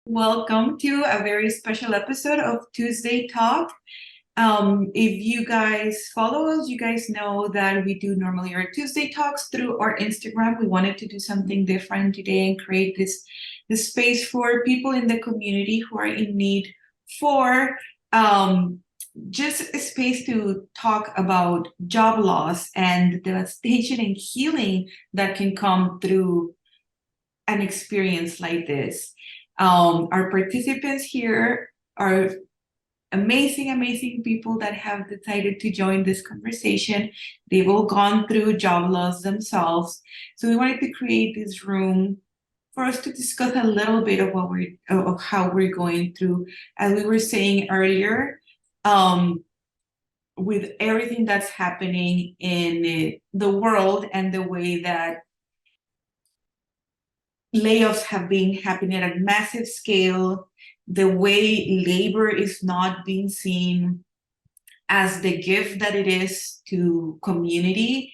Welcome to a very special episode of Tuesday Talk. If you guys follow us, you guys know that we do normally our Tuesday Talks through our Instagram. We wanted to do something different today and create this space for people in the community who are in need for um, just a space to talk about job loss and the devastation and healing that can come through an experience like this. Our participants here are amazing, amazing people that have decided to join this conversation. They've all gone through job loss themselves. So we wanted to create this room for us to discuss a little bit of of how we're going through. As we were saying earlier, um, with everything that's happening in the world and the way that layoffs have been happening at a massive scale, the way labor is not being seen as the gift that it is to community.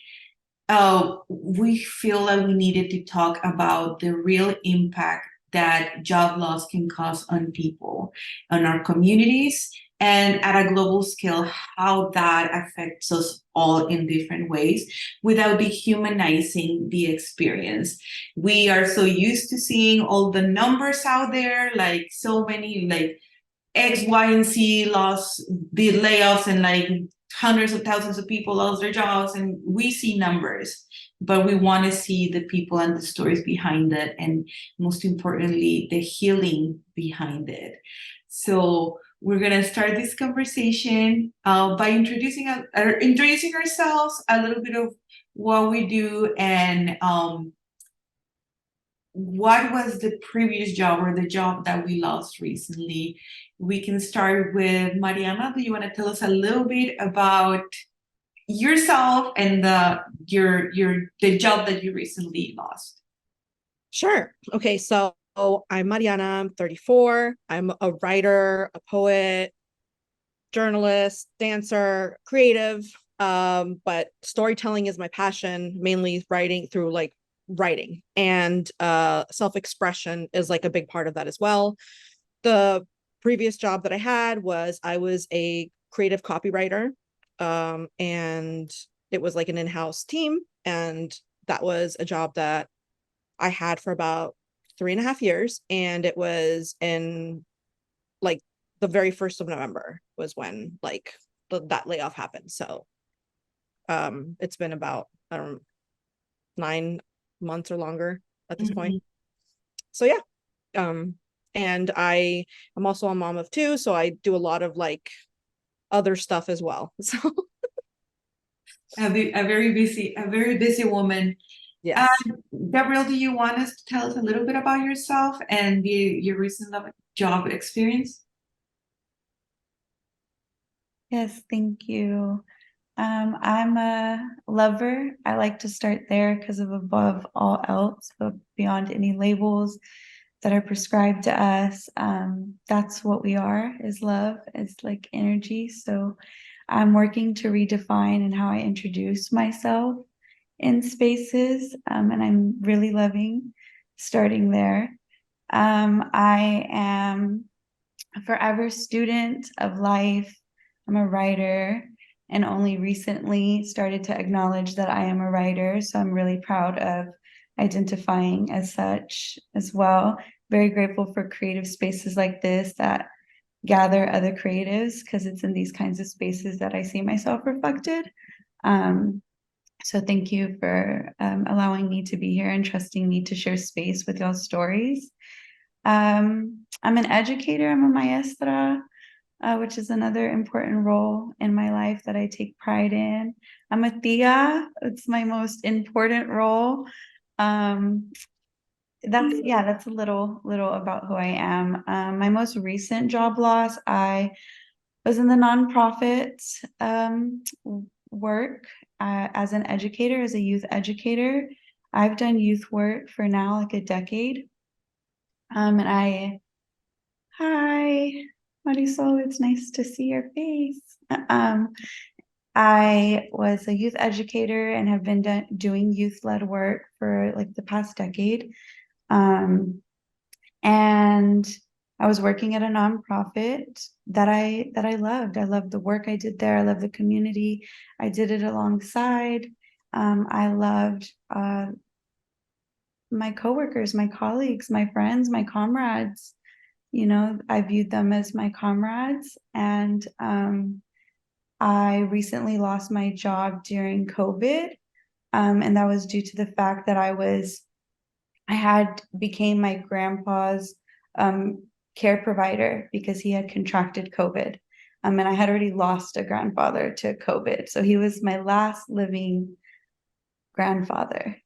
We feel that we needed to talk about the real impact that job loss can cause on people, on our communities, and at a global scale, how that affects us all in different ways without dehumanizing the experience. We are so used to seeing all the numbers out there, like so many, like X, Y, and Z lost the layoffs and like hundreds of thousands of people lost their jobs, and we see numbers, but we want to see the people and the stories behind it, and most importantly, the healing behind it. So we're gonna start this conversation by introducing ourselves, a little bit of what we do, and what was the previous job or the job that we lost recently. We can start with Mariana. Do you want to tell us a little bit about yourself and the job that you recently lost? Sure. Okay, so I'm Mariana, I'm 34. I'm a writer, a poet, journalist, dancer, creative. But storytelling is my passion, mainly writing through like writing. And self-expression is like a big part of that as well. The previous job that I had was I was a creative copywriter. And it was like an in-house team. And that was a job that I had for about 3.5 years, and it was in like the very first of November was when like that layoff happened. So it's been about I don't know, 9 months or longer at this point. Mhm. So yeah. Um and I'm also a mom of two, so I do a lot of like other stuff as well. So A very busy woman. Uh, yes. Gabrielle, do you want us to tell us a little bit about yourself and your recent job experience? Yes, thank you. I'm a lover. I like to start there because of above all else, but beyond any labels that are prescribed to us. That's what we are, is love, is like energy. So I'm working to redefine and how I introduce myself in spaces, and I'm really loving starting there. I am a forever student of life. I'm a writer and only recently started to acknowledge that I am a writer. So I'm really proud of identifying as such as well. Very grateful for creative spaces like this that gather other creatives, because it's in these kinds of spaces that I see myself reflected. Um, so thank you for allowing me to be here and trusting me to share space with y'all's stories. I'm an educator, I'm a maestra, which is another important role in my life that I take pride in. I'm a tia, it's my most important role. Um, that's a little about who I am. My most recent job loss, I was in the nonprofit work as an educator, as a youth educator. I've done youth work for now like a decade. And hi, Marisol, it's nice to see your face. Um, I was a youth educator and have been doing youth-led work for like the past decade. And I was working at a nonprofit that I loved. I loved the work I did there. I loved the community. I did it alongside. I loved my coworkers, my colleagues, my friends, my comrades. You know, I viewed them as my comrades. And I recently lost my job during COVID. And that was due to the fact that I had became my grandpa's care provider because he had contracted COVID. And I had already lost a grandfather to COVID. So he was my last living grandfather.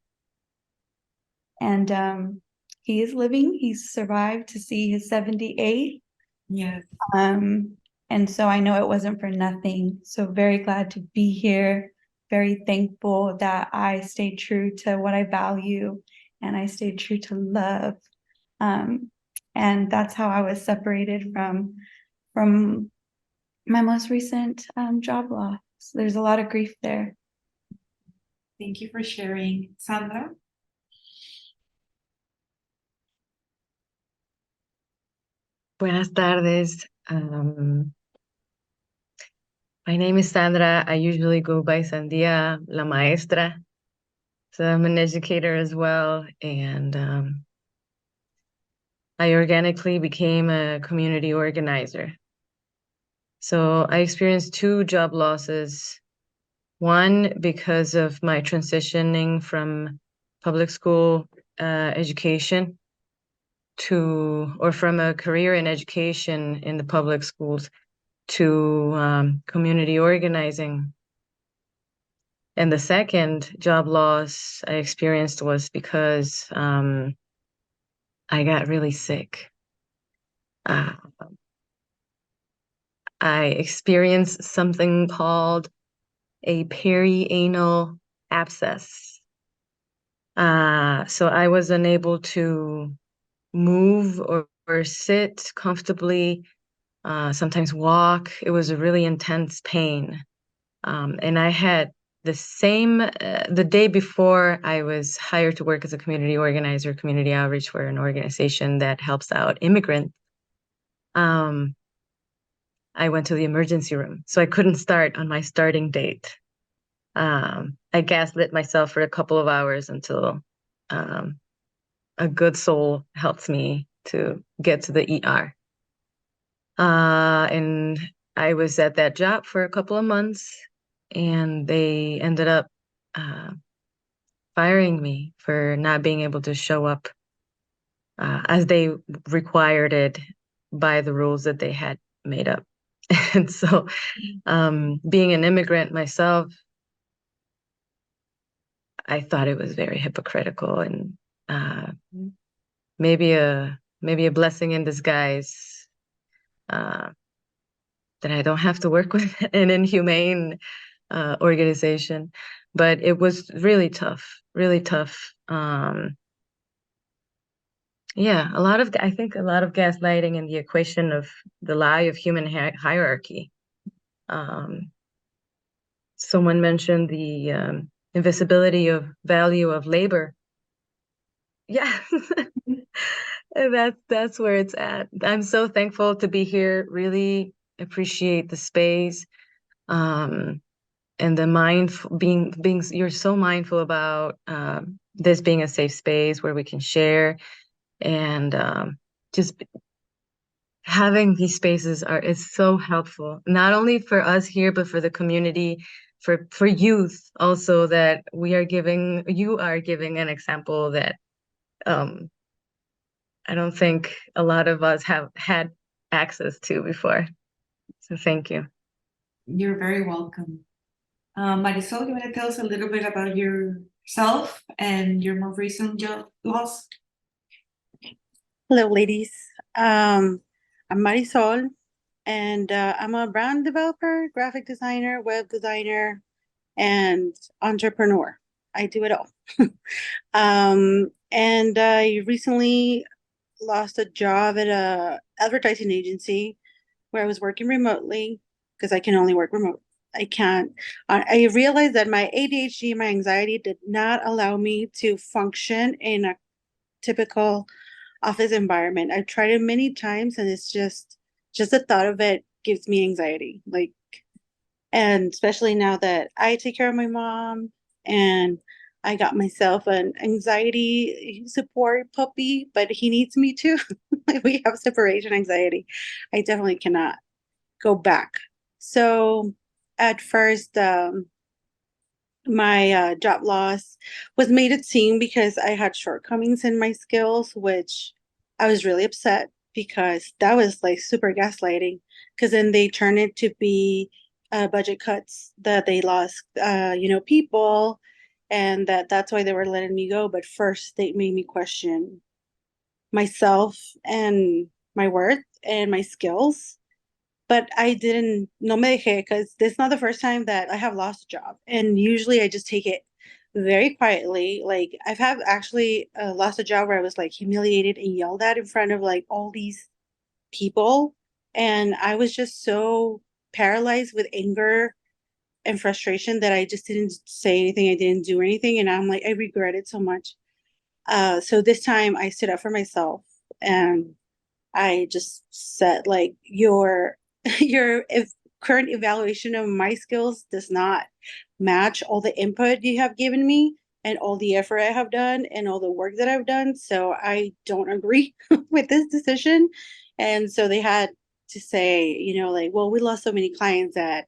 And he is living. He's survived to see his 78. Yes. And so I know it wasn't for nothing. So very glad to be here. Very thankful that I stayed true to what I value and I stayed true to love. And that's how I was separated from my most recent job loss. There's a lot of grief there. Thank you for sharing. Sandra? Buenas tardes. My name is Sandra. I usually go by Sandia, la maestra. So I'm an educator as well. And I organically became a community organizer. So I experienced 2 job losses. One, because of my transitioning from public school education from a career in education in the public schools to community organizing. And the second job loss I experienced was because I got really sick. I experienced something called a perianal abscess. So I was unable to move or sit comfortably, sometimes walk. It was a really intense pain. And I had the day before I was hired to work as a community organizer, community outreach for an organization that helps out immigrants. I went to the emergency room, so I couldn't start on my starting date. I gaslit myself for a couple of hours until a good soul helped me to get to the ER. And I was at that job for a couple of months, and they ended up firing me for not being able to show up as they required it by the rules that they had made up. And so being an immigrant myself, I thought it was very hypocritical and maybe a blessing in disguise that I don't have to work with an inhumane organization. But it was really tough, really tough. Yeah, I think a lot of gaslighting and the equation of the lie of human hierarchy. Someone mentioned the invisibility of value of labor. Yeah, that's where it's at. I'm so thankful to be here. Really appreciate the space, and the you're so mindful about this being a safe space where we can share, and just having these spaces is so helpful, not only for us here, but for the community, for youth also, that you are giving an example that I don't think a lot of us have had access to before. So thank you. You're very welcome. Marisol, you want to tell us a little bit about yourself and your more recent job loss? Hello, ladies. I'm Marisol, and I'm a brand developer, graphic designer, web designer, and entrepreneur. I do it all. And I recently lost a job at a advertising agency where I was working remotely because I can only work remote. I can't. I realized that my ADHD, my anxiety did not allow me to function in a typical office environment. I've tried it many times, and it's just the thought of it gives me anxiety. Like, and especially now that I take care of my mom and I got myself an anxiety support puppy, but he needs me too. We have separation anxiety. I definitely cannot go back. So at first, my job loss was made it seem because I had shortcomings in my skills, which I was really upset because that was like super gaslighting. Because then they turned it to be budget cuts that they lost, people, and that's why they were letting me go. But first, they made me question myself and my worth and my skills, but I didn't, no me dejé, because this is not the first time that I have lost a job. And usually I just take it very quietly. Like I've had actually lost a job where I was like humiliated and yelled at in front of like all these people. And I was just so paralyzed with anger and frustration that I just didn't say anything. I didn't do anything. And I'm like, I regret it so much. So this time I stood up for myself and I just said like your current evaluation of my skills does not match all the input you have given me and all the effort I have done and all the work that I've done. So I don't agree with this decision. And so they had to say, like, well, we lost so many clients that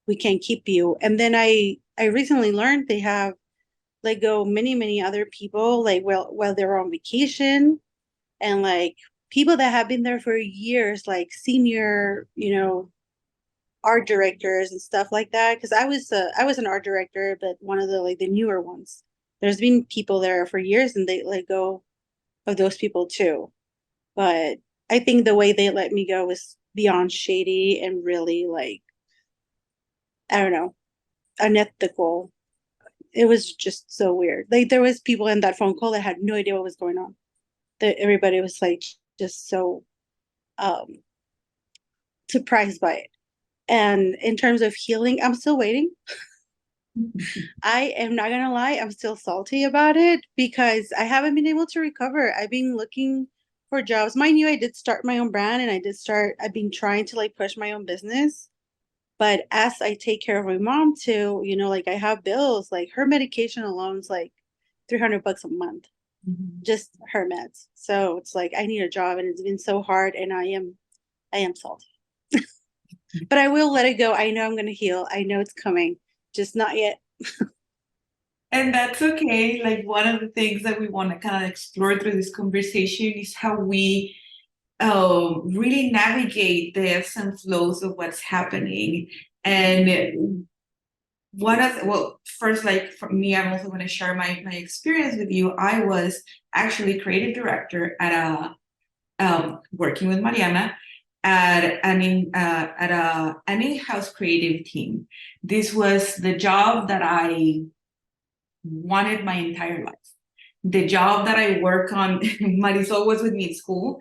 we can't keep you. And then I recently learned they have let go many other people, like while they're on vacation, and like people that have been there for years, like senior, art directors and stuff like that. Because I was an art director, but one of the like the newer ones. There's been people there for years, and they let go of those people too. But I think the way they let me go was beyond shady and really like, I don't know, unethical. It was just so weird. Like there was people in that phone call that had no idea what was going on. That everybody was like just so um surprised by it. And in terms of healing, I'm still waiting. I am not gonna lie, I'm still salty about it because I haven't been able to recover. I've been looking for jobs. Mind you, I did start my own brand and I've been trying to like push my own business. But as I take care of my mom too, like I have bills, like her medication alone's like $300 a month, just her meds. So it's like I need a job and it's been so hard and I am salty. But I will let it go. I know I'm gonna heal. I know it's coming, just not yet. And that's okay. Like one of the things that we want to kind of explore through this conversation is how we really navigate the ebbs and flows of what's happening. And first, like for me, I'm also going to share my experience with you. I was actually creative director at working with Mariana at an in-house creative team. This was the job that I wanted my entire life. The job that I work on, Marisol was with me in school,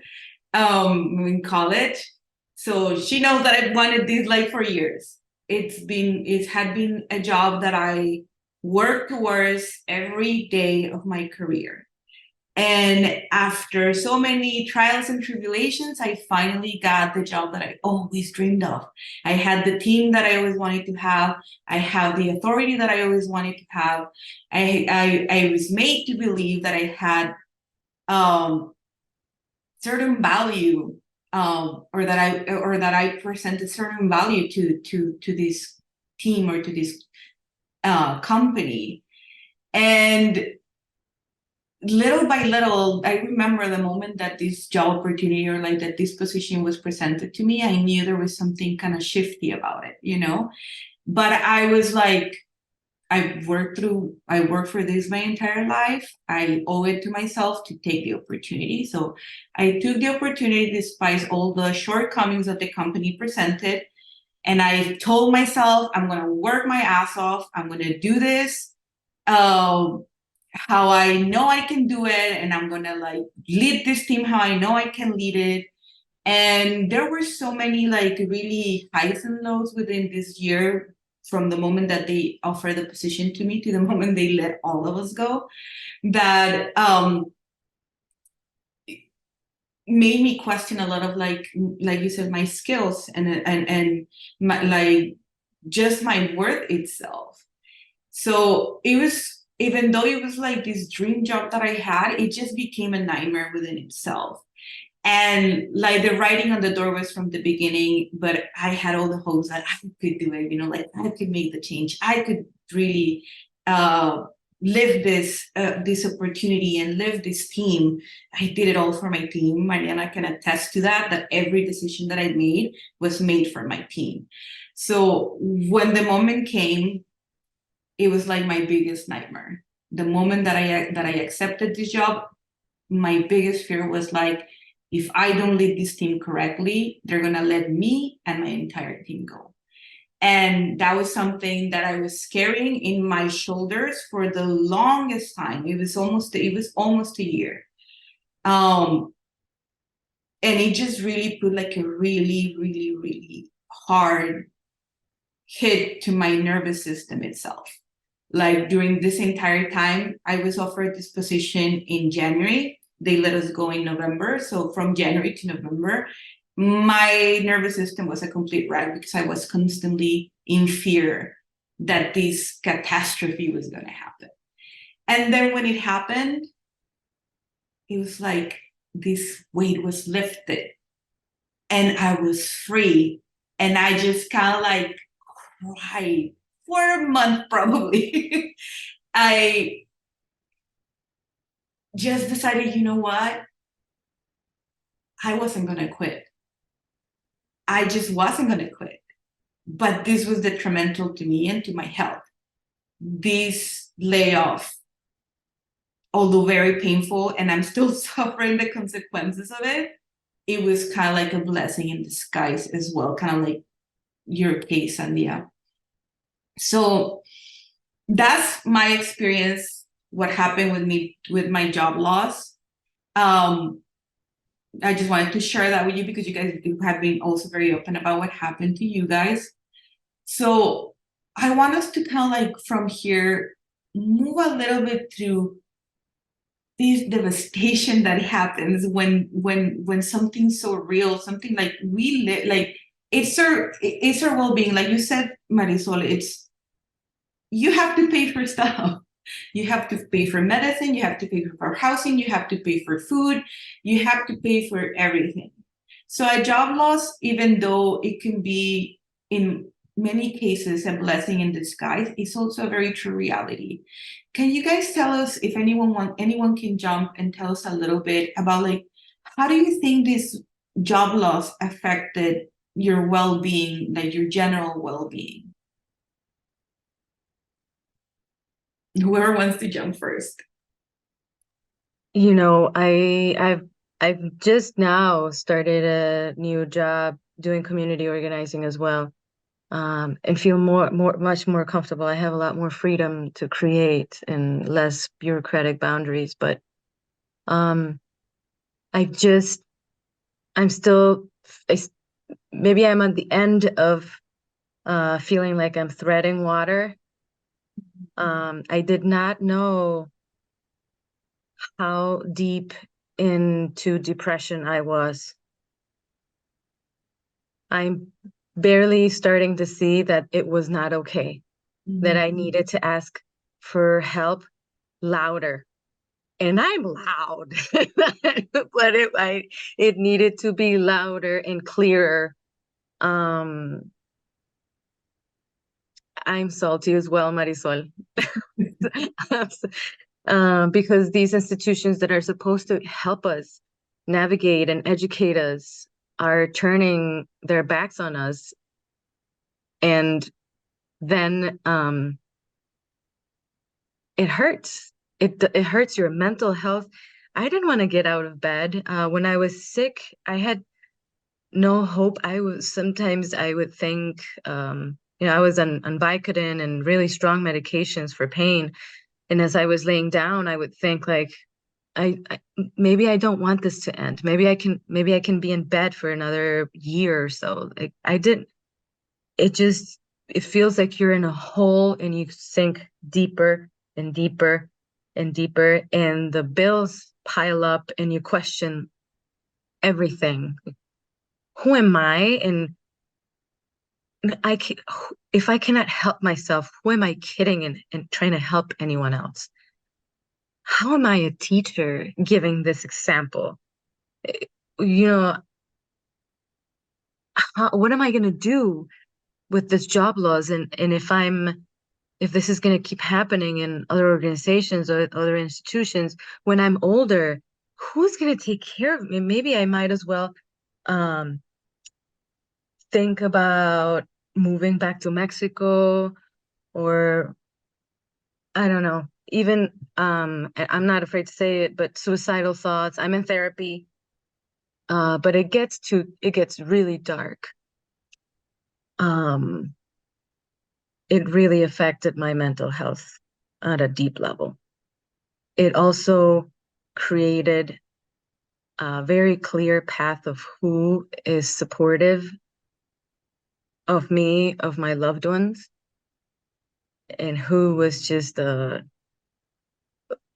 in college. So she knows that I've wanted this like for years. It had been a job that I worked towards every day of my career. And after so many trials and tribulations, I finally got the job that I always dreamed of. I had the team that I always wanted to have. I have the authority that I always wanted to have. I was made to believe that I had certain value, or that I presented certain value to this team or to this company. And little by little, I remember the moment that this job opportunity or like that this position was presented to me, I knew there was something kind of shifty about it. But I was like, I worked for this my entire life. I owe it to myself to take the opportunity. So I took the opportunity despite all the shortcomings that the company presented. And I told myself, I'm going to work my ass off. I'm going to do this how I know I can do it. And I'm going to like lead this team how I know I can lead it. And there were so many like really highs and lows within this year, from the moment that they offered the position to me to the moment they let all of us go, that made me question a lot of like you said, my skills and my, like just my worth itself. So it was, even though it was like this dream job that I had, it just became a nightmare within itself. And like the writing on the door was from the beginning, but I had all the hopes that I could do it, like I could make the change. I could really uh, live this opportunity and live this team. I did it all for my team. Mariana can attest to that every decision that I made was made for my team. So when the moment came, it was like my biggest nightmare. The moment that I accepted this job, my biggest fear was like, if I don't lead this team correctly, they're gonna let me and my entire team go. And that was something that I was carrying in my shoulders for the longest time. It was almost a year. And it just really put like a really, really, really hard hit to my nervous system itself. Like during this entire time, I was offered this position in January. They let us go in November. So from January to November, my nervous system was a complete wreck because I was constantly in fear that this catastrophe was going to happen. And then when it happened, it was like this weight was lifted and I was free. And I just kind of like cried for a month probably. I just decided, you know what? I wasn't going to quit. I just wasn't going to quit. But this was detrimental to me and to my health. This layoff, although very painful, and I'm still suffering the consequences of it, it was kind of like a blessing in disguise as well, kind of like your case, Sandia. So that's my experience, what happened with me with my job loss. I just wanted to share that with you because you guys have been also very open about what happened to you guys. So I want us to kind of like from here move a little bit through this devastation that happens when something so real, something like we live, like it's our well-being. Like you said, Marisol, it's you have to pay for stuff. You have to pay for medicine, you have to pay for housing, you have to pay for food, you have to pay for everything. So a job loss, even though it can be in many cases a blessing in disguise, is also a very true reality. Can you guys tell us if anyone can jump and tell us a little bit about like how do you think this job loss affected your well-being, like your general well-being? Whoever wants to jump first. I've just now started a new job doing community organizing as well, and feel much more comfortable. I have a lot more freedom to create and less bureaucratic boundaries. But I'm still, maybe I'm at the end of feeling like I'm treading water. I did not know how deep into depression I was. I'm barely starting to see that it was not okay, that I needed to ask for help louder. And I'm loud, but it needed to be louder and clearer. I'm salty as well, Marisol. Because these institutions that are supposed to help us navigate and educate us are turning their backs on us. And then it hurts. It hurts your mental health. I didn't want to get out of bed. When I was sick, I had no hope. Sometimes I would think, I was on Vicodin and really strong medications for pain. And as I was laying down, I would think like, maybe I don't want this to end. Maybe I can be in bed for another year or so. Like it feels like you're in a hole and you sink deeper and deeper and deeper, and the bills pile up and you question, everything. Who am I? And if I cannot help myself, who am I kidding and trying to help anyone else? How am I a teacher giving this example? Eh, You know, what am I going to do with this job laws? And if this is going to keep happening in other organizations or other institutions when I'm older, who's going to take care of me? Maybe I might as well um, think about moving back to Mexico, or I don't know, even I'm not afraid to say it, but suicidal thoughts. I'm in therapy, but it gets really dark. Um, it really affected my mental health at a deep level. It also created a very clear path of who is supportive of me, of my loved ones, and who was just a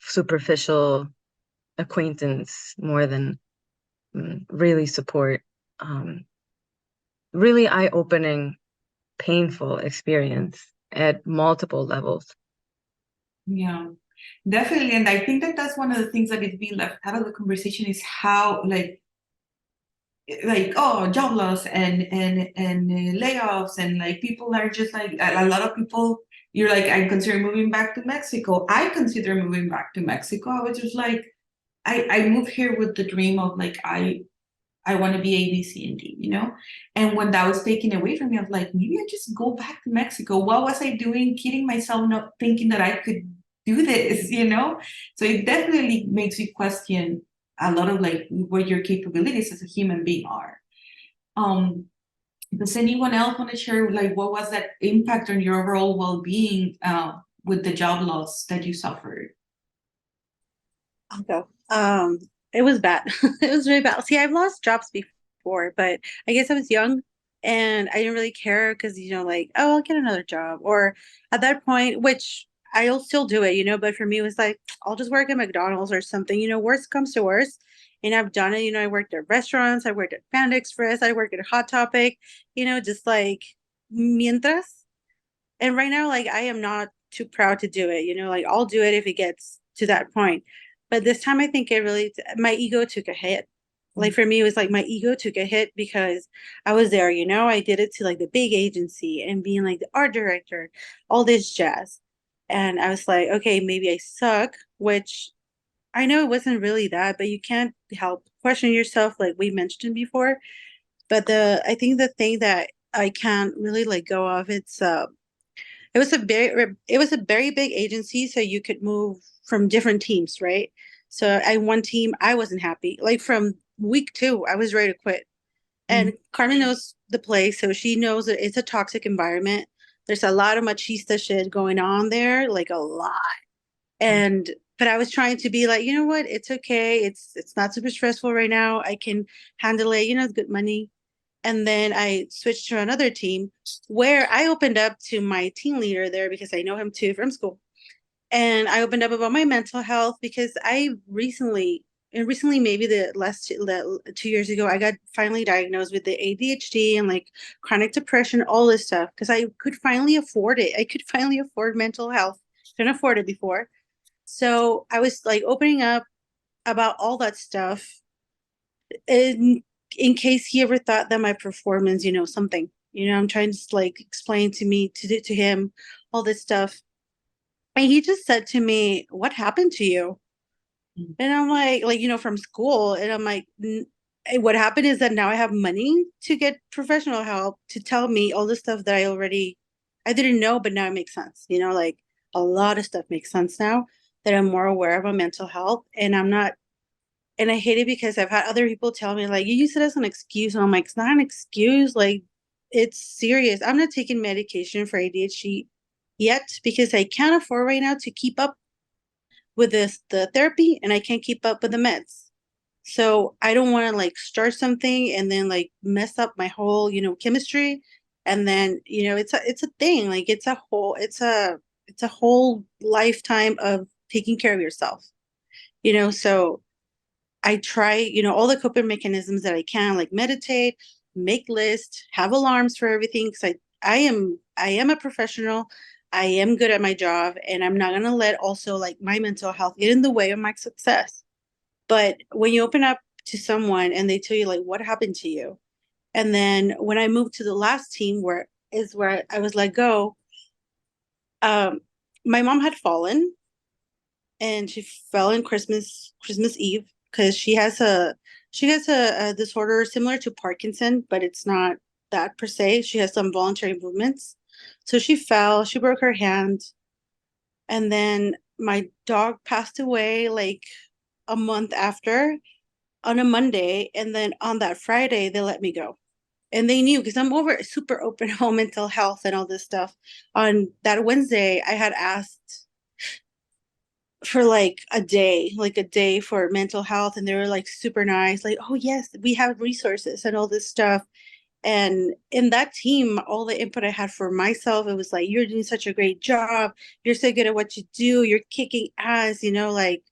superficial acquaintance more than really support. Really eye-opening, painful experience at multiple levels. Yeah, definitely. And I think that that's one of the things that is being left out of the conversation is how like oh job loss and layoffs and like people are just like a lot of people you're like I consider moving back to Mexico. I consider moving back to Mexico. I was just like I moved here with the dream of like I want to be A, B, C, and D, you know? And when that was taken away from me, I was like, maybe I just go back to Mexico. What was I doing? Kidding myself, not thinking that I could do this, you know? So it definitely makes you question a lot of like what your capabilities as a human being are. Um, does anyone else want to share like what was that impact on your overall well-being with the job loss that you suffered? I'll go. It was bad. It was really bad. See, I've lost jobs before, but I guess I was young and I didn't really care because, like, oh, I'll get another job. Or at that point, which I'll still do it, but for me, it was like, I'll just work at McDonald's or something, worst comes to worst. And I've done it, I worked at restaurants, I worked at Panda Express, I worked at Hot Topic, just like mientras. And right now, like, I am not too proud to do it, like, I'll do it if it gets to that point. But this time, I think my ego took a hit. Like, for me, it was like my ego took a hit because I was there, I did it to like the big agency and being like the art director, all this jazz. And I was like, okay, maybe I suck, which I know it wasn't really that, but you can't help question yourself, like we mentioned before. But I think the thing that I can't really like go off, it was a very big agency, so you could move from different teams, right? So one team, I wasn't happy. Like from week 2, I was ready to quit. And Carmen knows the place, so she knows that it's a toxic environment. There's a lot of machista shit going on there, like a lot. And but I was trying to be like, you know what? It's okay. It's not super stressful right now. I can handle it. It's good money. And then I switched to another team where I opened up to my team leader there because I know him too from school. And I opened up about my mental health because recently, maybe the 2 years ago, I got finally diagnosed with the ADHD and like chronic depression, all this stuff, because I could finally afford it. I could finally afford mental health. Couldn't afford it before. So I was like opening up about all that stuff in case he ever thought that my performance, something, I'm trying to like explain to him all this stuff. And he just said to me, "What happened to you?" And I'm like, from school. And I'm like, what happened is that now I have money to get professional help to tell me all the stuff that I didn't know, but now it makes sense. Like a lot of stuff makes sense now that I'm more aware of my mental health. And I hate it because I've had other people tell me, like, you use it as an excuse. And I'm like, it's not an excuse. Like, it's serious. I'm not taking medication for ADHD yet because I can't afford right now to keep up with the therapy, and I can't keep up with the meds. So I don't want to like start something and then like mess up my whole, chemistry. And then, it's a thing. Like it's a whole lifetime of taking care of yourself. So I try, all the coping mechanisms that I can, like meditate, make lists, have alarms for everything. Because I am a professional. I am good at my job, and I'm not gonna let also like my mental health get in the way of my success. But when you open up to someone and they tell you like what happened to you, and then when I moved to the last team where I was let go, um, my mom had fallen and she fell in Christmas Eve because she has a disorder similar to Parkinson, but it's not that per se. She has some voluntary movements. So she fell, she broke her hand, and then my dog passed away like a month after on a Monday, and then on that Friday they let me go. And they knew because I'm over super open about mental health and all this stuff. On that Wednesday, I had asked for like a day for mental health, and they were like super nice, like, oh yes, we have resources and all this stuff. And in that team, all the input I had for myself, it was like, you're doing such a great job, you're so good at what you do, you're kicking ass, like.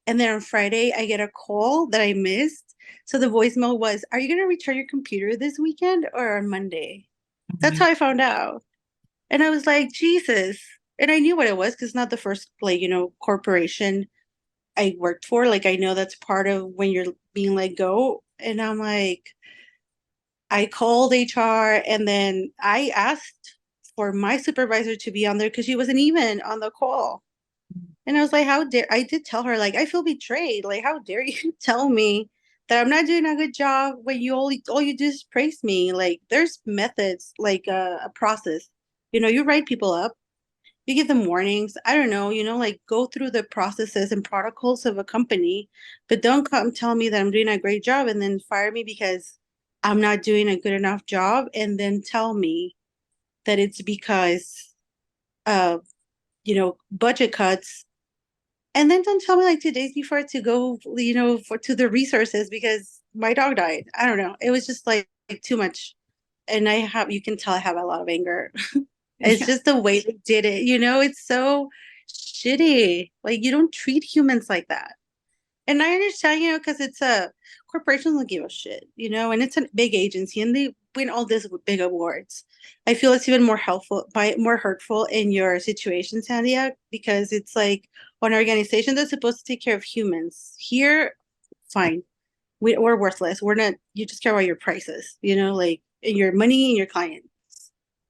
And then on Friday I get a call that I missed, so the voicemail was, are you going to return your computer this weekend or on Monday? That's how I found out. And I was like, Jesus. And I knew what it was because it's not the first, like, corporation I worked for. Like, I know that's part of when you're being let go. And I'm like, I called HR and then I asked for my supervisor to be on there because she wasn't even on the call. And I was like, how dare I did tell her, like, I feel betrayed. Like, how dare you tell me that I'm not doing a good job when you all you do is praise me. Like, there's methods, like a process. You write people up, you give them warnings. I don't know, like go through the processes and protocols of a company, but don't come tell me that I'm doing a great job and then fire me because I'm not doing a good enough job, and then tell me that it's because of, budget cuts. And then don't tell me like 2 days before to go, for to the resources because my dog died. I don't know. It was just like too much. And you can tell I have a lot of anger. It's Yeah. just the way they did it, it's so shitty. Like you don't treat humans like that. And I understand, because it's a corporation will give a shit, and it's a big agency and they win all these big awards. I feel it's even more hurtful in your situation, Sandia, because it's like an organization that's supposed to take care of humans. Here, fine. We're worthless. We're not, you just care about your prices, like and your money and your clients.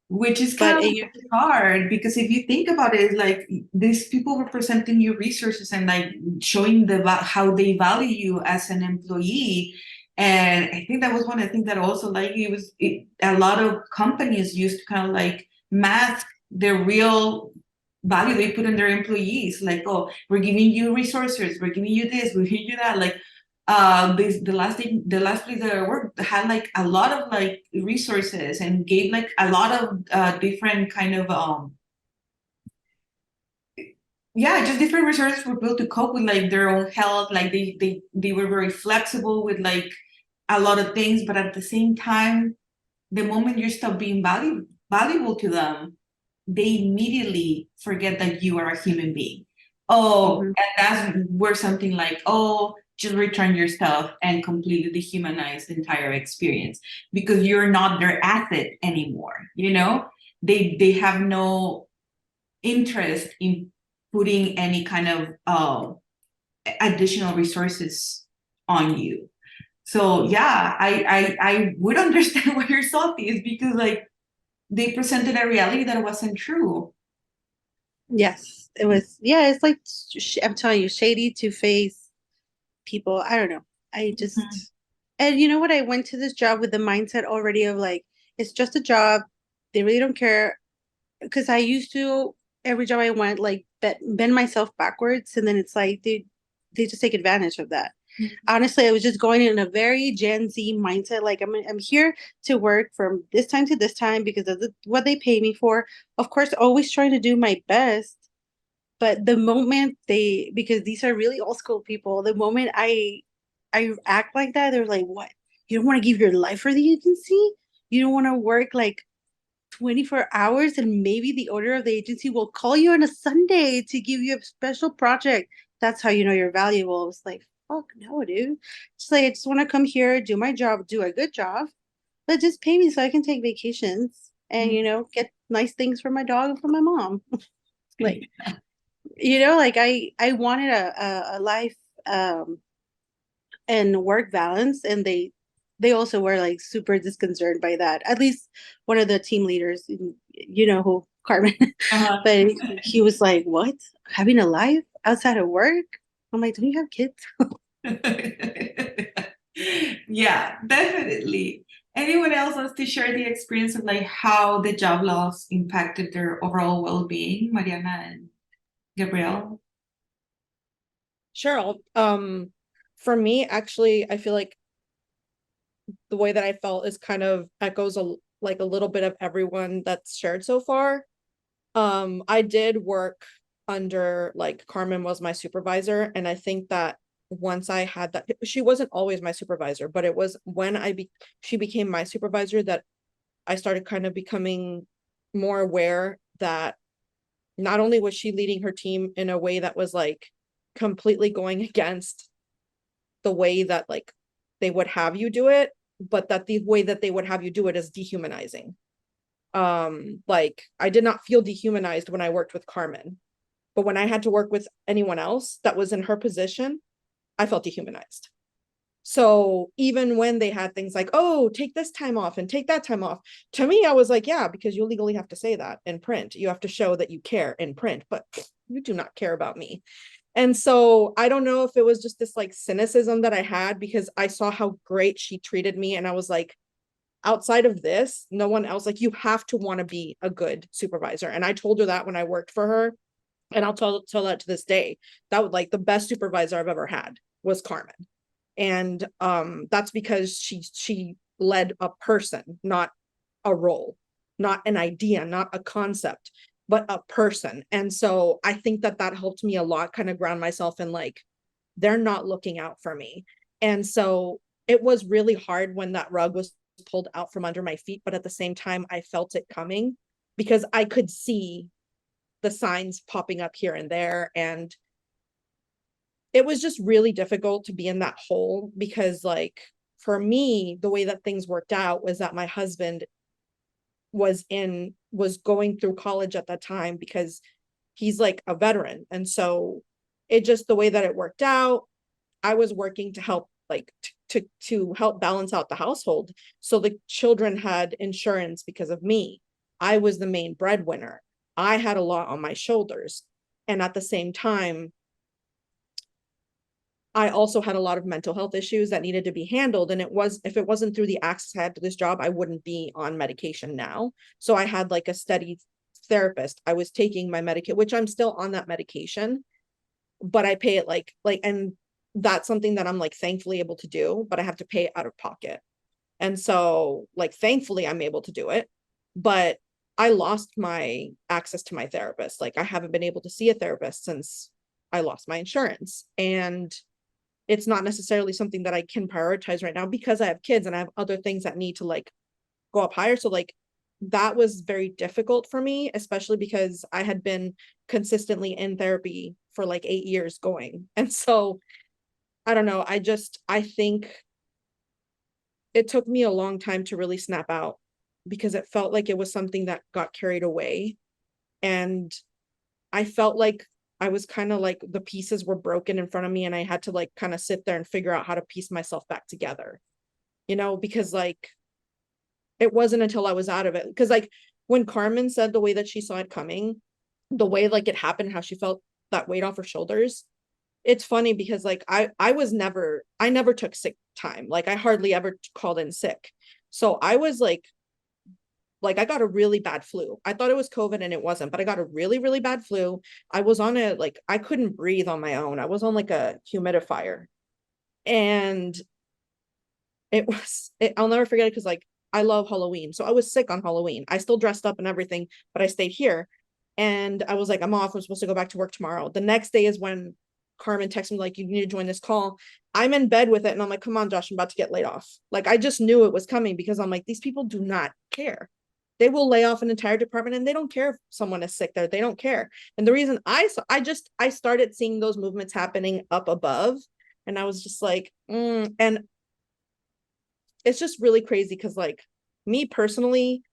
Which is But kind of hard because if you think about it, like these people representing you resources and like showing how they value you as an employee. And I think that was one of the things that also like a lot of companies used to kind of like mask their real value they put in their employees. Like, oh, we're giving you resources, we're giving you this, we're giving you that. Like the last place that I worked had like a lot of like resources and gave like a lot of different kind of yeah, just different resources for people to cope with like their own health. Like they were very flexible with like a lot of things, but at the same time, the moment you stop being valuable to them, they immediately forget that you are a human being. Oh, mhm. and that's where something like, oh, just return your stuff and completely dehumanize the entire experience because you're not their asset anymore. They have no interest in putting any kind of additional resources on you. So yeah, I would understand why you're salty is because like they presented a reality that wasn't true. Yes, it was. Yeah, it's like I'm telling you, shady, two-faced people. I don't know. I Mhm. just, and you know what? I went to this job with the mindset already of like, it's just a job. They really don't care. Because I used to every job I went like bend myself backwards, and then it's like they just take advantage of that. Honestly, I was just going in a very Gen Z mindset. Like I'm here to work from this time to this time because of what they pay me for. Of course, always trying to do my best. But the moment because these are really old school people, the moment I act like that, they're like, "What? You don't want to give your life for the agency? You don't want to work like 24 hours and maybe the owner of the agency will call you on a Sunday to give you a special project. That's how you know you're valuable." It's like, fuck no, dude. It's like, I just want to come here, do my job, do a good job, but just pay me so I can take vacations and, get nice things for my dog and for my mom. Like, like I wanted a life, and work balance, and they also were like super disconcerted by that. At least one of the team leaders, who, Carmen, Uh-huh. but he was like, what, having a life outside of work? I'm like, don't you have kids? Yeah, definitely. Anyone else wants to share the experience of like how the job loss impacted their overall well-being, Mariana and Gabrielle? Sure. For me, actually, I feel like the way that I felt is kind of echoes like a little bit of everyone that's shared so far. I did work under, like, Carmen was my supervisor, and I think that once I had that, she wasn't always my supervisor, but it was when she became my supervisor that I started kind of becoming more aware that not only was she leading her team in a way that was like completely going against the way that like they would have you do it, but that the way that they would have you do it is dehumanizing. Like, I did not feel dehumanized when I worked with Carmen, but when I had to work with anyone else that was in her position, I felt dehumanized. So even when they had things like, oh, take this time off and take that time off, to me, I was like, yeah, because you legally have to say that in print. You have to show that you care in print, but you do not care about me. And so I don't know if it was just this like cynicism that I had because I saw how great she treated me. And I was like, outside of this, no one else, like, you have to want to be a good supervisor. And I told her that when I worked for her. And I'll tell that to this day. That was like the best supervisor I've ever had was Carmen. And that's because she led a person, not a role, not an idea, not a concept, but a person. And so I think that helped me a lot, kind of ground myself in like, they're not looking out for me. And so it was really hard when that rug was pulled out from under my feet, but at the same time I felt it coming because I could see the signs popping up here and there. And it was just really difficult to be in that hole because, like, for me, the way that things worked out was that my husband was going through college at that time because he's like a veteran. And so it just, the way that it worked out, I was working to help, like, to help balance out the household. So the children had insurance because of me. I was the main breadwinner. I had a lot on my shoulders. And at the same time, I also had a lot of mental health issues that needed to be handled. And if it wasn't through the access I had to this job, I wouldn't be on medication now. So I had like a steady therapist. I was taking my medication, which I'm still on that medication, but I pay it and that's something that I'm like thankfully able to do, but I have to pay it out of pocket. And so, like, thankfully I'm able to do it, but I lost my access to my therapist. Like, I haven't been able to see a therapist since I lost my insurance. And it's not necessarily something that I can prioritize right now because I have kids and I have other things that need to like go up higher. So like that was very difficult for me, especially because I had been consistently in therapy for like 8 years going. And so I don't know, I think it took me a long time to really snap out because it felt like it was something that got carried away. And I felt like I was kind of like the pieces were broken in front of me and I had to like kind of sit there and figure out how to piece myself back together, because like it wasn't until I was out of it. Because like when Carmen said the way that she saw it coming, the way like it happened, how she felt that weight off her shoulders, it's funny because like I never took sick time. Like I hardly ever called in sick. So I was like I got a really bad flu. I thought it was COVID and it wasn't, but I got a really, really bad flu. I was on I couldn't breathe on my own. I was on like a humidifier. And I'll never forget it because like I love Halloween. So I was sick on Halloween. I still dressed up and everything, but I stayed here. And I was like, I'm off. I'm supposed to go back to work tomorrow. The next day is when Carmen texted me, like, you need to join this call. I'm in bed with it. And I'm like, come on, Josh, I'm about to get laid off. Like, I just knew it was coming because I'm like, these people do not care. They will lay off an entire department and they don't care if someone is sick there. They don't care. And the reason I started seeing those movements happening up above And I was just like, and it's just really crazy because like me personally,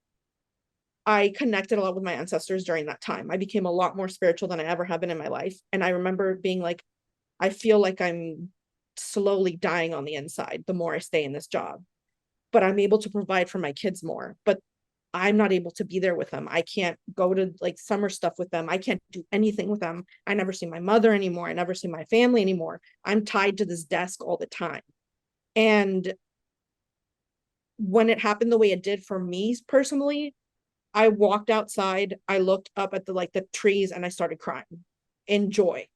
I connected a lot with my ancestors during that time. I became a lot more spiritual than I ever have been in my life. And I remember being like, I feel like I'm slowly dying on the inside the more I stay in this job, but I'm able to provide for my kids more. But I'm not able to be there with them. I can't go to like summer stuff with them. I can't do anything with them. I never see my mother anymore. I never see my family anymore. I'm tied to this desk all the time. And when it happened the way it did for me personally, I walked outside, I looked up at the trees and I started crying in joy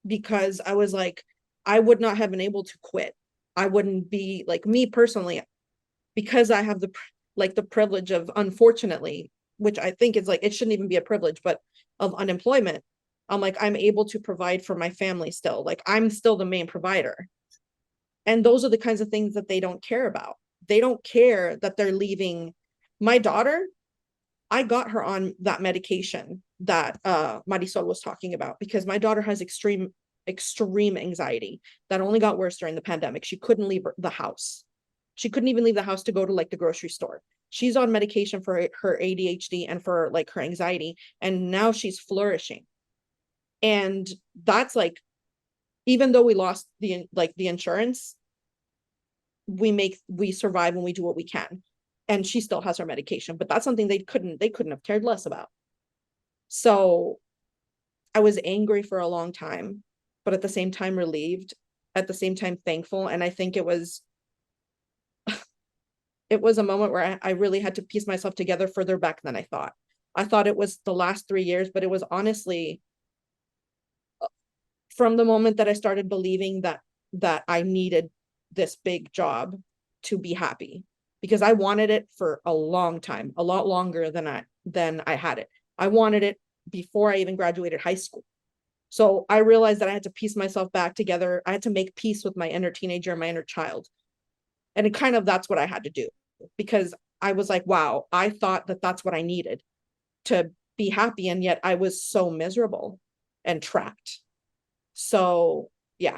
because I was like, I would not have been able to quit. I wouldn't be like me personally, because I have the privilege of, unfortunately, which I think is like, it shouldn't even be a privilege, but of unemployment. I'm like, I'm able to provide for my family still. Like I'm still the main provider. And those are the kinds of things that they don't care about. They don't care that they're leaving. My daughter, I got her on that medication that Marisol was talking about because my daughter has extreme anxiety that only got worse during the pandemic. She couldn't leave the house. She couldn't even leave the house to go to like the grocery store. She's on medication for her ADHD and for like her anxiety, and now she's flourishing. And that's like, even though we lost the insurance, we survive and we do what we can. And she still has her medication, but that's something they couldn't have cared less about. So I was angry for a long time, but at the same time relieved, at the same time thankful. And I think it was a moment where I really had to piece myself together further back than I thought. I thought it was the last 3 years, but it was honestly from the moment that I started believing that I needed this big job to be happy, because I wanted it for a long time, a lot longer than I had it. I wanted it before I even graduated high school. So I realized that I had to piece myself back together. I had to make peace with my inner teenager and my inner child. And that's what I had to do, because I was like, wow, I thought that that's what I needed to be happy. And yet I was so miserable and trapped. So yeah,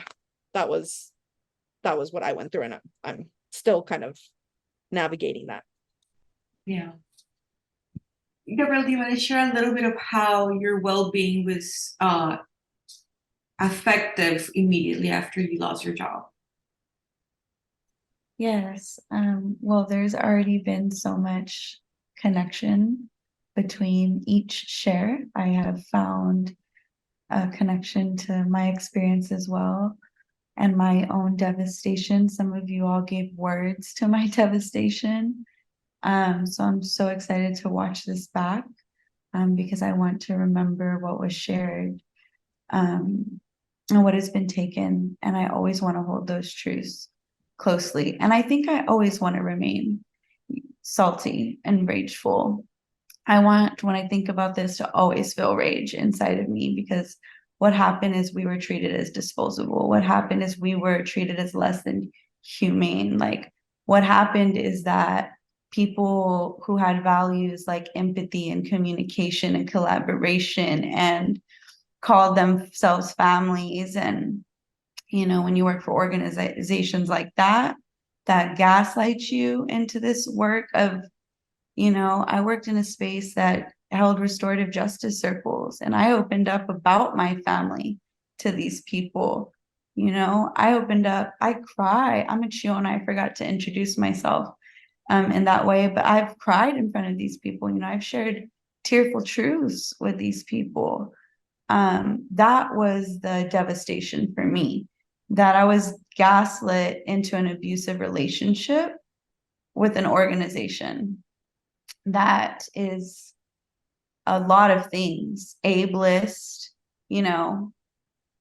that was what I went through. And I'm still kind of navigating that. Yeah. Gabrielle, do you want to share a little bit of how your well-being was effective immediately after you lost your job? Yes. Well, there's already been so much connection between each share. I have found a connection to my experience as well and my own devastation. Some of you all gave words to my devastation. So I'm so excited to watch this back because I want to remember what was shared and what has been taken. And I always want to hold those truths closely. And I think I always want to remain salty and rageful. I want, when I think about this, to always feel rage inside of me, because what happened is we were treated as disposable. What happened is we were treated as less than humane. Like, what happened is that people who had values like empathy and communication and collaboration and called themselves families, and when you work for organizations like that gaslight you into this work of, I worked in a space that held restorative justice circles, and I opened up about my family to these people. I opened up, I cry. I'm a Chiona. I forgot to introduce myself in that way, but I've cried in front of these people. I've shared tearful truths with these people. That was the devastation for me, that I was gaslit into an abusive relationship with an organization that is a lot of things, ableist,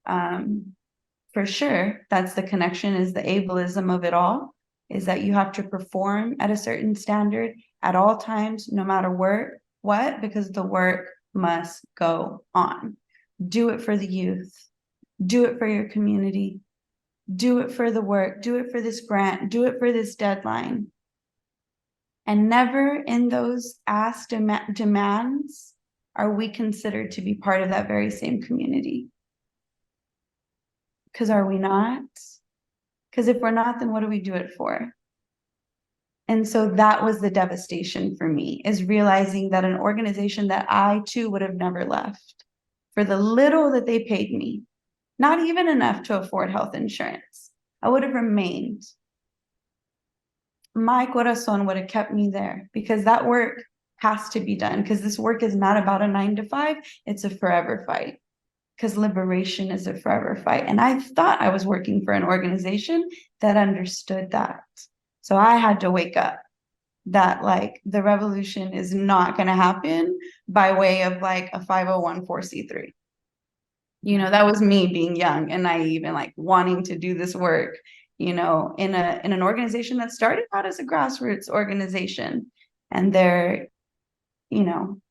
for sure. That's the connection, is the ableism of it all, is that you have to perform at a certain standard at all times, no matter what, because the work must go on. Do it for the youth, do it for your community, do it for the work, do it for this grant, do it for this deadline. And never in those asked demands are we considered to be part of that very same community. Because are we not? Because if we're not, then what do we do it for? And so that was the devastation for me, is realizing that an organization that I too would have never left for the little that they paid me, not even enough to afford health insurance, I would have remained. My corazón would have kept me there, because that work has to be done, because this work is not about a 9 to 5, it's a forever fight. Because liberation is a forever fight. And I thought I was working for an organization that understood that. So I had to wake up that like the revolution is not going to happen by way of like a 501(c)(3). You know, that was me being young and naive and like wanting to do this work, you know, in an organization that started out as a grassroots organization. And they're, you know,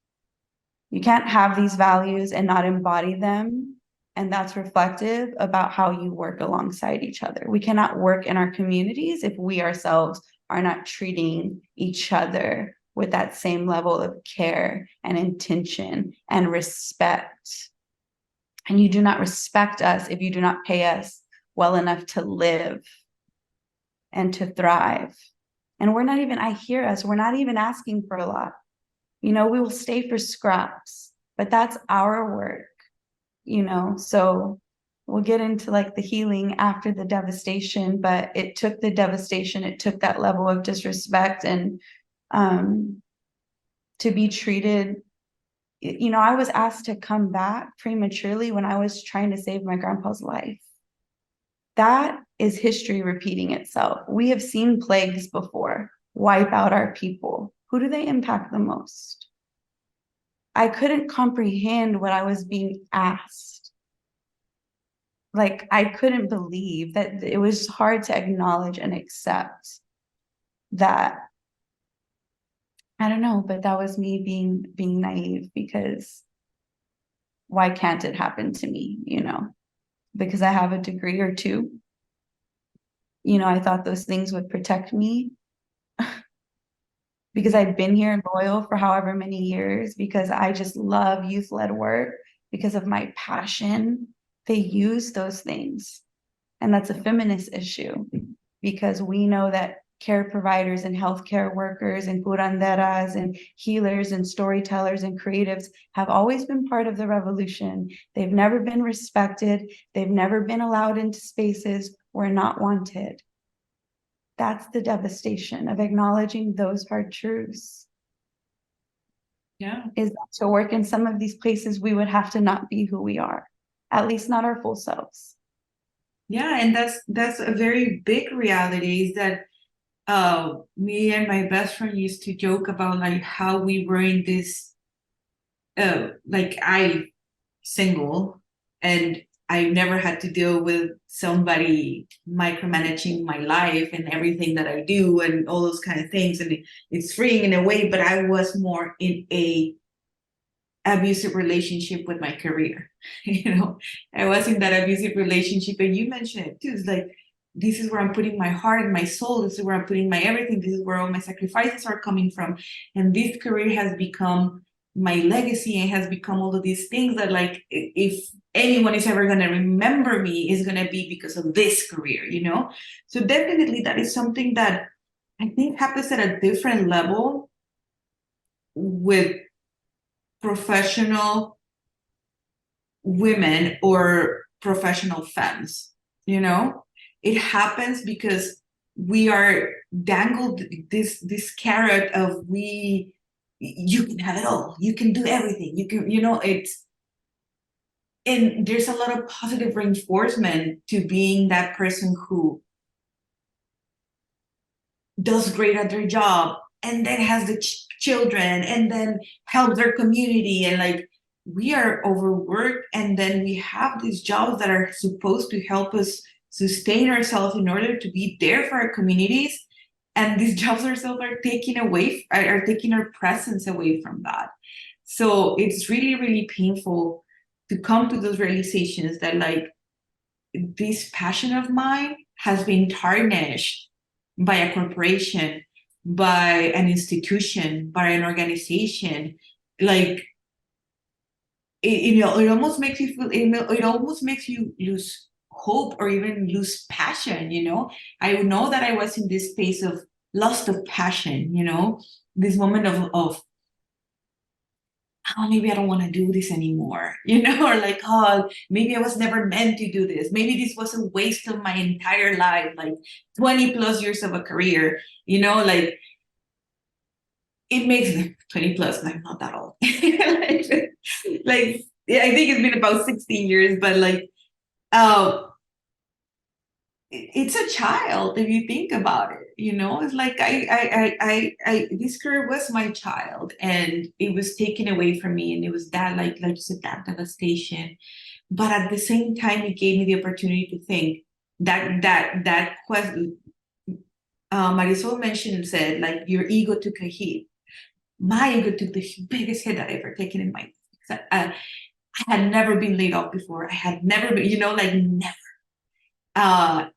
you can't have these values and not embody them. And that's reflective about how you work alongside each other. We cannot work in our communities if we ourselves are not treating each other with that same level of care and intention and respect. And you do not respect us if you do not pay us well enough to live and to thrive. And we're not even, I hear us, we're not even asking for a lot. You know, we will stay for scraps, but that's our work, you know? So we'll get into like the healing after the devastation, but it took the devastation, it took that level of disrespect and to be treated. You know, I was asked to come back prematurely when I was trying to save my grandpa's life. That is history repeating itself. We have seen plagues before wipe out our people. Who do they impact the most? I couldn't comprehend what I was being asked. Like, I couldn't believe that. It was hard to acknowledge and accept that. I don't know, but that was me being naive, because why can't it happen to me, you know? Because I have a degree or two. You know, I thought those things would protect me because I'd been here loyal for however many years, because I just love youth-led work, because of my passion. They use those things. And that's a feminist issue, because we know that care providers and healthcare workers and curanderas and healers and storytellers and creatives have always been part of the revolution. They've never been respected. They've never been allowed into spaces where not wanted. That's the devastation of acknowledging those hard truths. Yeah. Is to work in some of these places, we would have to not be who we are, at least not our full selves. Yeah, and that's a very big reality, is that me and my best friend used to joke about like how we were in this like I single and I never had to deal with somebody micromanaging my life and everything that I do and all those kind of things, and it's freeing in a way, but I was more in a abusive relationship with my career. You know, I was in that abusive relationship, and you mentioned it too. It's like, this is where I'm putting my heart and my soul. This is where I'm putting my everything. This is where all my sacrifices are coming from. And this career has become my legacy and has become all of these things that, like, if anyone is ever going to remember me, is going to be because of this career, you know? So definitely that is something that I think happens at a different level with professional women or professional femmes, you know? It happens because we are dangled this carrot of you can have it all, you can do everything, you can, you know, and there's a lot of positive reinforcement to being that person who does great at their job and then has the children and then helps their community, and like, we are overworked, and then we have these jobs that are supposed to help us sustain ourselves in order to be there for our communities, and these jobs ourselves are taking our presence away from that. So it's really, really painful to come to those realizations that, like, this passion of mine has been tarnished by a corporation, by an institution, by an organization. Like, it almost makes you feel, it almost makes you lose hope or even lose passion, you know? I know that I was in this space of loss of passion, you know, this moment of oh, maybe I don't want to do this anymore, you know, or like, oh, maybe I was never meant to do this. Maybe this was a waste of my entire life, like 20 plus years of a career, you know, like it makes 20 plus, like not that old. like yeah, I think it's been about 16 years, but like, uh, it's a child if you think about it, you know. It's like this career was my child and it was taken away from me, and it was that like you said, that devastation. But at the same time it gave me the opportunity to think that question Marisol mentioned and said like your ego took a hit. My ego took the biggest hit that I ever taken in my life. I had never been laid off before. I had never been, you know, like never.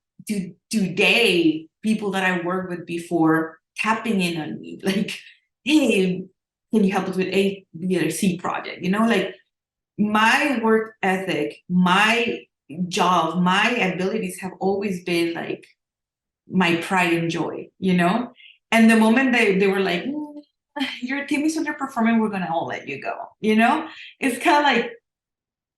Today, people that I worked with before tapping in on me, like, hey, can you help us with A, B, or C project? You know, like my work ethic, my job, my abilities have always been like my pride and joy, you know? And the moment they were like, your team is underperforming, we're gonna all let you go, you know? It's kind of like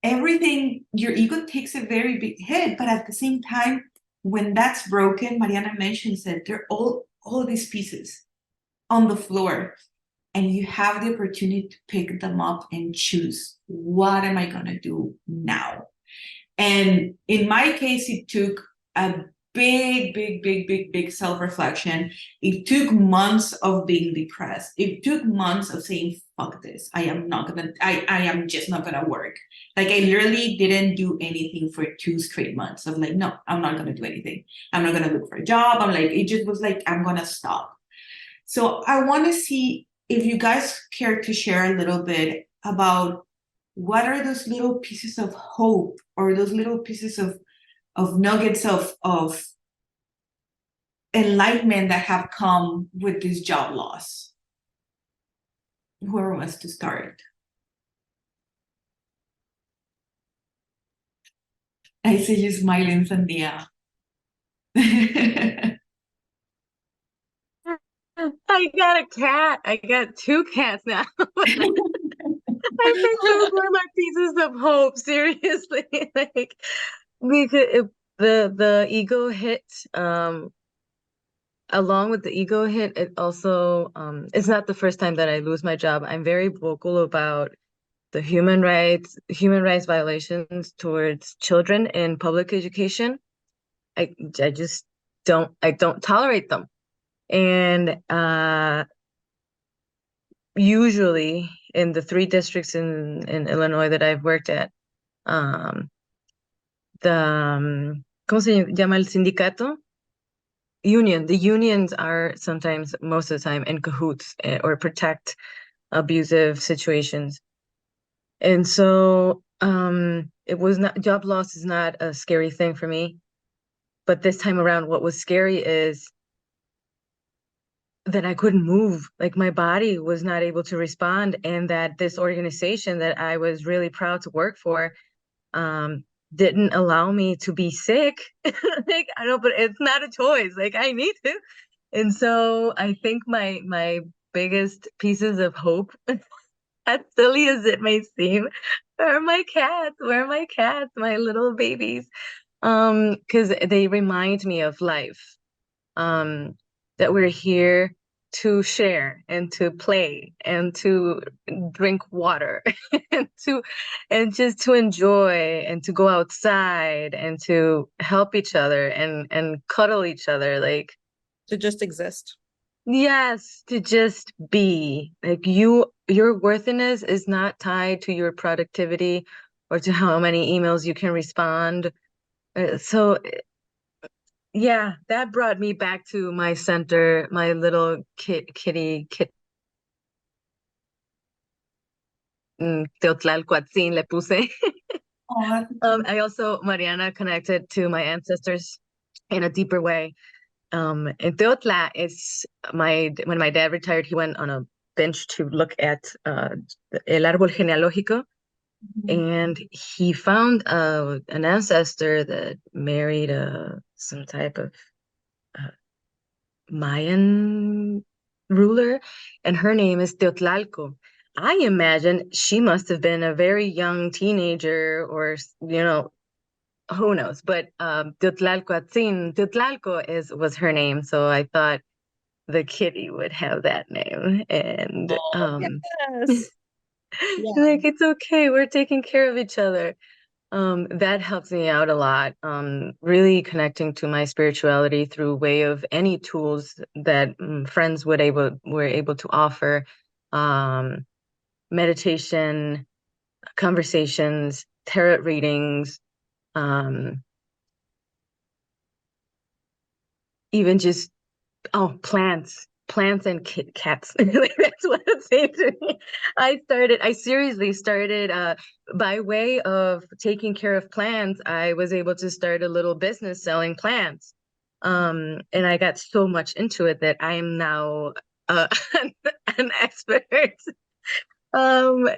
everything, your ego takes a very big hit, but at the same time, when that's broken, Mariana mentions that they're all these pieces on the floor, and you have the opportunity to pick them up and choose, what am I gonna do now? And in my case, it took a big self-reflection. It took months of being depressed. It took months of saying, fuck this. I am just not gonna work. Like I literally didn't do anything for 2 straight months of like, no, I'm not gonna do anything. I'm not gonna look for a job. I'm like, it just was like, I'm gonna stop. So I wanna see if you guys care to share a little bit about what are those little pieces of hope or those little pieces of nuggets of enlightenment that have come with this job loss. Whoever wants to start. I see you smiling, Sandia. I got a cat. I got 2 cats now. I think those were my pieces of hope, seriously. Like because the ego hit, along with the ego hit, it also it's not the first time that I lose my job. I'm very vocal about the human rights violations towards children in public education. I just don't tolerate them. And usually in the 3 districts in Illinois that I've worked at, the ¿cómo se llama el sindicato? Union. The unions are sometimes, most of the time, in cahoots or protect abusive situations. And so it was not, job loss is not a scary thing for me. But this time around, what was scary is that I couldn't move. Like my body was not able to respond, and that this organization that I was really proud to work for didn't allow me to be sick. Like I know, but it's not a choice. Like I need to. And so I think my biggest pieces of hope, as silly as it may seem, are my cats. Where are my cats, my little babies? Because they remind me of life. That we're here to share and to play and to drink water and just to enjoy and to go outside and to help each other and cuddle each other, like To just exist. yes, to just be. Like your worthiness is not tied to your productivity or to how many emails you can respond. So yeah, that brought me back to my center, my little kitty Teotlalcoatzin le puse. Oh, I also, Mariana, connected to my ancestors in a deeper way. In Teotla, when my dad retired, he went on a bench to look at el árbol genealógico. and he found an ancestor that married some type of uh, Mayan ruler, and her name is Teotlalco. I imagine she must have been a very young teenager, or who knows? But Teotlalco was her name, so I thought the kitty would have that name, and Yes. Yeah. like it's okay, we're taking care of each other. That helps me out a lot. Really connecting to my spirituality through way of any tools that friends were able to offer. Um, Meditation, conversations, tarot readings, um, even just plants and cats. Like, that's what it saying to me. I seriously started by way of taking care of plants. I was able to start a little business selling plants. And I got so much into it that I am now uh, an expert. Um,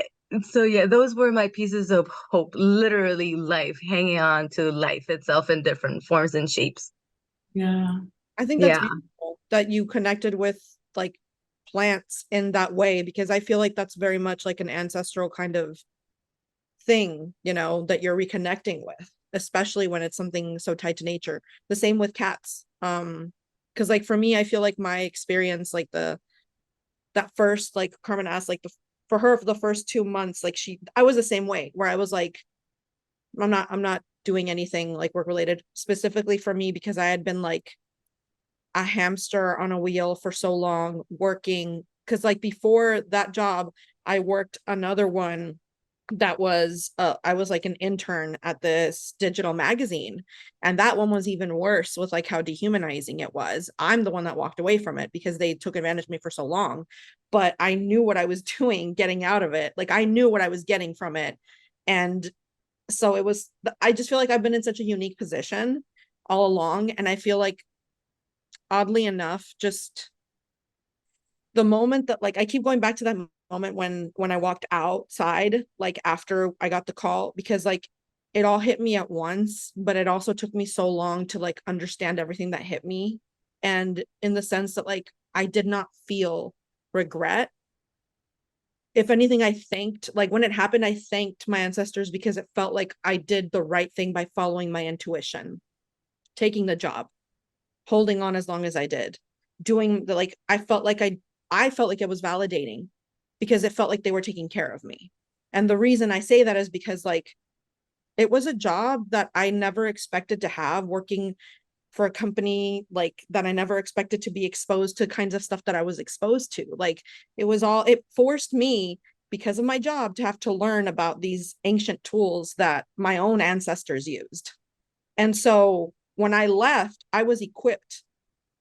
so yeah, those were my pieces of hope, literally life, hanging on to life itself in different forms and shapes. Yeah. I think that's Yeah. beautiful that you connected with like plants in that way, because I feel like that's very much like an ancestral kind of thing, that you're reconnecting with, especially when it's something so tied to nature. The same with cats. Because like for me, I feel like my experience, like that first, like Carmen asked, like for her for the first 2 months, like I was the same way, where I was like, I'm not doing anything like work related specifically for me, because I had been like a hamster on a wheel for so long working. Because like before that job, I worked another one that was I was like an intern at this digital magazine, and that one was even worse with like how dehumanizing it was. I'm the one that walked away from it because they took advantage of me for so long, but I knew what I was doing getting out of it. Like I knew what I was getting from it. And so I just feel like I've been in such a unique position all along, and I feel like oddly enough, just the moment that, like, I keep going back to that moment when I walked outside, like after I got the call, because like it all hit me at once, but it also took me so long to like understand everything that hit me. And in the sense that like I did not feel regret. If anything, I thanked, like when it happened, I thanked my ancestors, because it felt like I did the right thing by following my intuition, taking the job, holding on as long as I did, doing the, like, I felt like it was validating, because it felt like they were taking care of me. And the reason I say that is because like it was a job that I never expected to have, working for a company like that. I never expected to be exposed to kinds of stuff that I was exposed to. Like it forced me, because of my job, to have to learn about these ancient tools that my own ancestors used. And so when I left, I was equipped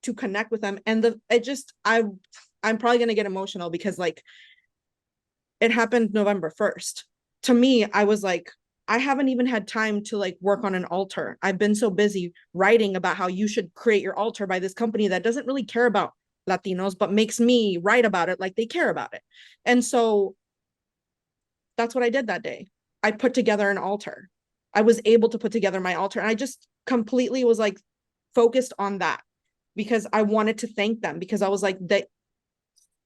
to connect with them. And I'm probably going to get emotional, because like it happened November 1st. To me, I was like, I haven't even had time to like work on an altar. I've been so busy writing about how you should create your altar by this company that doesn't really care about Latinos, but makes me write about it like they care about it. And so that's what I did that day. I put together an altar. I was able to put together my altar, and I just completely was like focused on that, because I wanted to thank them, because I was like,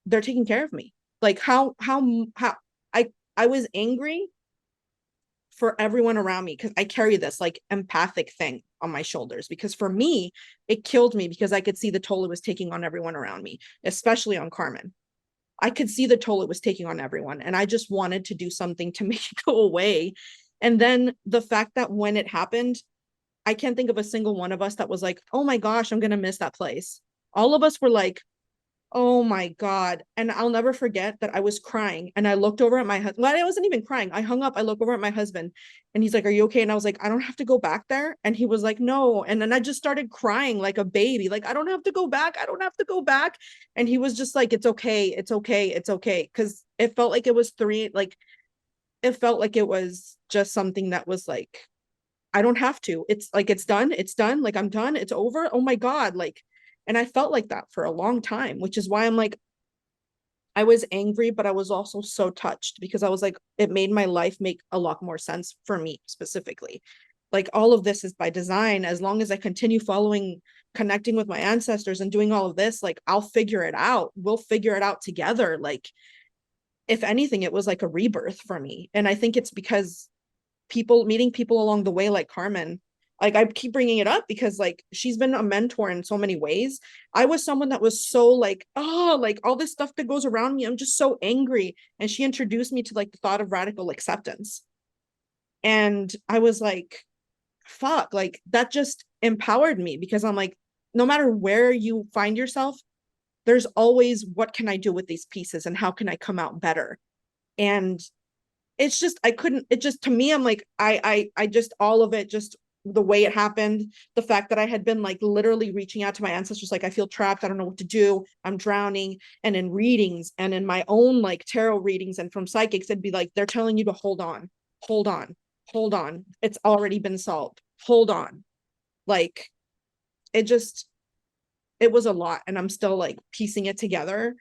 they're taking care of me. Like how I was angry for everyone around me, because I carry this like empathic thing on my shoulders, because for me it killed me, because I could see the toll it was taking on everyone around me, especially on Carmen. I could see the toll it was taking on everyone, and I just wanted to do something to make it go away. And then the fact that when it happened, I can't think of a single one of us that was like, oh my gosh, I'm gonna miss that place. All of us were like, oh my God. And I'll never forget that I was crying, and I looked over at my husband. Well, I wasn't even crying. I hung up. I looked over at my husband, and he's like, are you okay? And I was like, I don't have to go back there. And he was like, no. And then I just started crying like a baby. Like, I don't have to go back. I don't have to go back. And he was just like, it's okay. It's okay. It's okay. Cause it felt like it was it felt like it was just something that was like, I don't have to. It's like, it's done. It's done. Like, I'm done. It's over. Oh my God. Like, and I felt like that for a long time, which is why I'm like, I was angry, but I was also so touched because I was like, it made my life make a lot more sense for me specifically. Like all of this is by design. As long as I continue following, connecting with my ancestors and doing all of this, like I'll figure it out. We'll figure it out together. Like, if anything, it was like a rebirth for me. And I think it's because meeting people along the way, like Carmen, like I keep bringing it up because like she's been a mentor in so many ways. I was someone that was so like, oh, like all this stuff that goes around me, I'm just so angry. And she introduced me to like the thought of radical acceptance. And I was like, fuck, like that just empowered me because I'm like, no matter where you find yourself, there's always what can I do with these pieces and how can I come out better? And it's just I couldn't, it just, to me, I'm like, I just, all of it, just the way it happened, the fact that I had been like literally reaching out to my ancestors, like I feel trapped, I don't know what to do, I'm drowning. And in readings and in my own like tarot readings and from psychics, it'd be like they're telling you to hold on, hold on, hold on, it's already been solved, hold on. Like it just, it was a lot, and I'm still like piecing it together,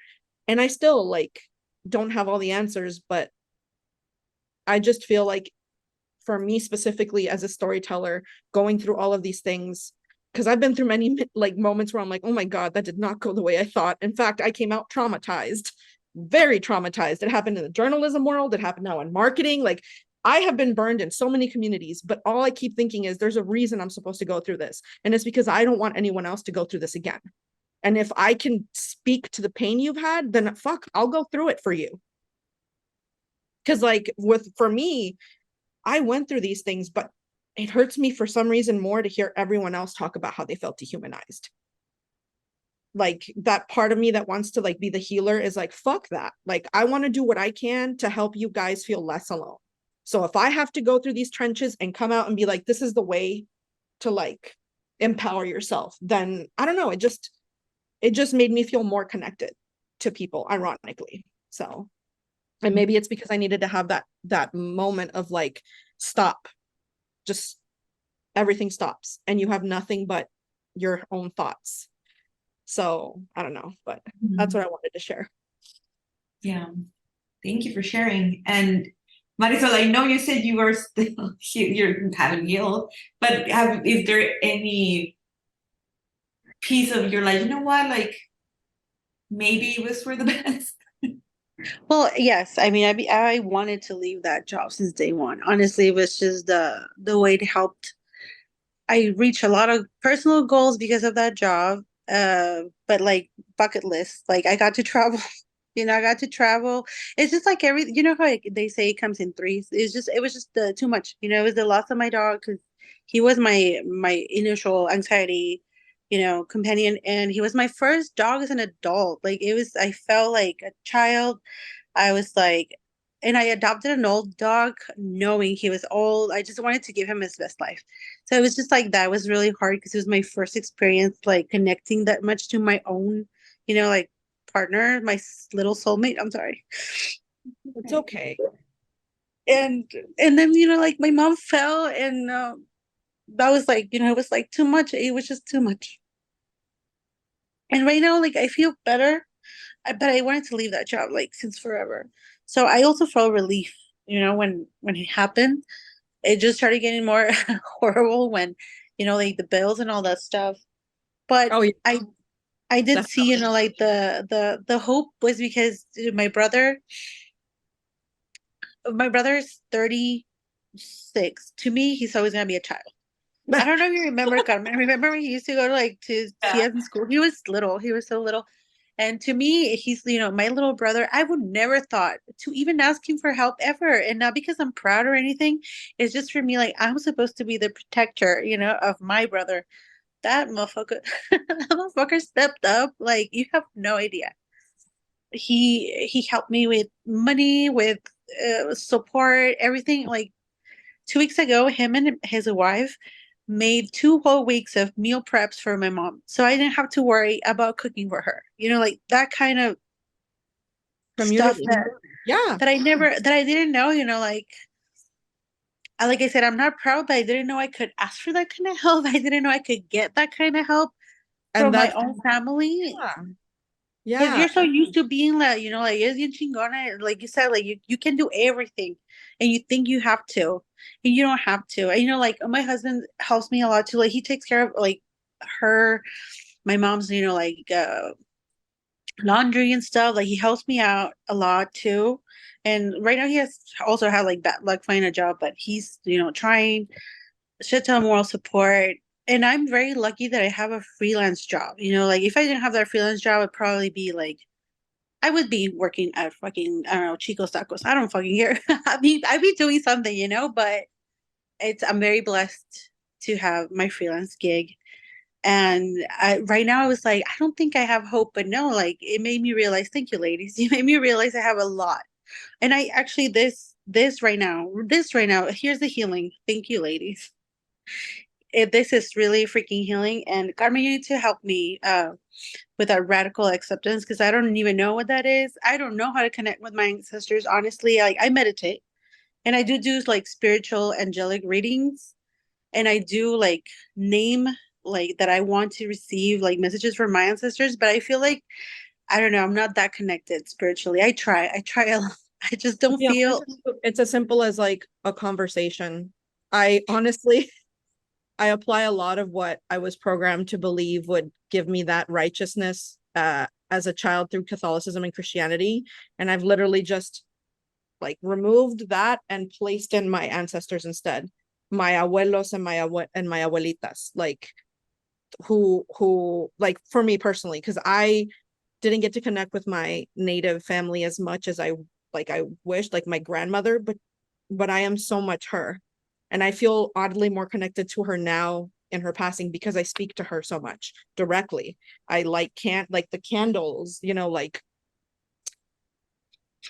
and I still like don't have all the answers, but I just feel like for me specifically as a storyteller, going through all of these things, because I've been through many like moments where I'm like, oh my God, that did not go the way I thought. In fact, I came out traumatized, very traumatized. It happened in the journalism world, it happened now in marketing. Like I have been burned in so many communities, but all I keep thinking is there's a reason I'm supposed to go through this. And it's because I don't want anyone else to go through this again. And if I can speak to the pain you've had, then fuck, I'll go through it for you. Because like for me, I went through these things, but it hurts me for some reason more to hear everyone else talk about how they felt dehumanized. Like that part of me that wants to like be the healer is like, fuck that. Like I want to do what I can to help you guys feel less alone. So if I have to go through these trenches and come out and be like, this is the way to like empower yourself, then I don't know, it just made me feel more connected to people, ironically. So, and maybe it's because I needed to have that moment of like, stop, just everything stops and you have nothing but your own thoughts. So I don't know, but that's what I wanted to share. Yeah, thank you for sharing. And Marisol, I know you said you were still you haven't healed, but is there any piece of your life, you know what, like maybe it was for the best? Well, yes. I mean, I wanted to leave that job since day one. Honestly, it was just the way it helped. I reached a lot of personal goals because of that job. But like bucket list, like I got to travel. I got to travel. It's just like every, how they say it comes in threes. It was just too much. It was the loss of my dog because he was my initial anxiety, companion, and he was my first dog as an adult. Like I felt like a child. I was like, and I adopted an old dog knowing he was old. I just wanted to give him his best life. So it was just like that was really hard because it was my first experience like connecting that much to my own, like partner, my little soulmate. I'm sorry. It's okay. And then, like my mom fell and that was like, it was like too much. It was just too much. And right now, like I feel better, but I wanted to leave that job like since forever. So I also felt relief, when it happened. It just started getting more horrible when, like the bills and all that stuff. But Oh yeah, I did see, definitely. like the hope was because my brother's 36. To me, he's always gonna be a child. I don't know if you remember, Carmen. Remember when he used to go to like to see Yeah. us in school? He was little. He was so little. And to me, he's, my little brother. I would never thought to even ask him for help ever. And not because I'm proud or anything. It's just for me, like I'm supposed to be the protector, of my brother. That motherfucker, that motherfucker stepped up. Like you have no idea. He helped me with money, with support, everything. Like 2 weeks ago, him and his wife made 2 whole weeks of meal preps for my mom. So I didn't have to worry about cooking for her. Like that kind of stuff Community. Yeah. that I didn't know, like I said, I'm not proud, but I didn't know I could ask for that kind of help. I didn't know I could get that kind of help And from my that's, own family. yeah. Because Yeah. you're so used to being like, like es bien chingona, like you said, like you can do everything, and you think you have to, and you don't have to. And like my husband helps me a lot too. Like he takes care of like her, my mom's, like laundry and stuff. Like he helps me out a lot too. And right now he has also had like bad luck finding a job, but he's trying shit ton of moral support. And I'm very lucky that I have a freelance job. Like if I didn't have that freelance job, it'd probably be like I would be working at fucking, I don't know, Chico's Tacos. I don't fucking care. I'd be doing something, but I'm very blessed to have my freelance gig. And right now I was like, I don't think I have hope, but no, like it made me realize, thank you, ladies. You made me realize I have a lot. And I actually, this right now, here's the healing. Thank you, ladies. This is really freaking healing. And Carmen, you need to help me with that radical acceptance because I don't even know what that is. I don't know how to connect with my ancestors. Honestly, like I meditate and I do like spiritual angelic readings, and I do like name like that I want to receive like messages from my ancestors, but I feel like I don't know, I'm not that connected spiritually. I try a lot. I just don't Yeah, feel it's as simple as like a conversation. I honestly, I apply a lot of what I was programmed to believe would give me that righteousness as a child through Catholicism and Christianity. And I've literally just like removed that and placed in my ancestors instead. My abuelos and my abuelitas, like who like for me personally, because I didn't get to connect with my native family as much as I wished, like my grandmother, but I am so much her. And I feel oddly more connected to her now in her passing because I speak to her so much directly. I like can't like the candles, like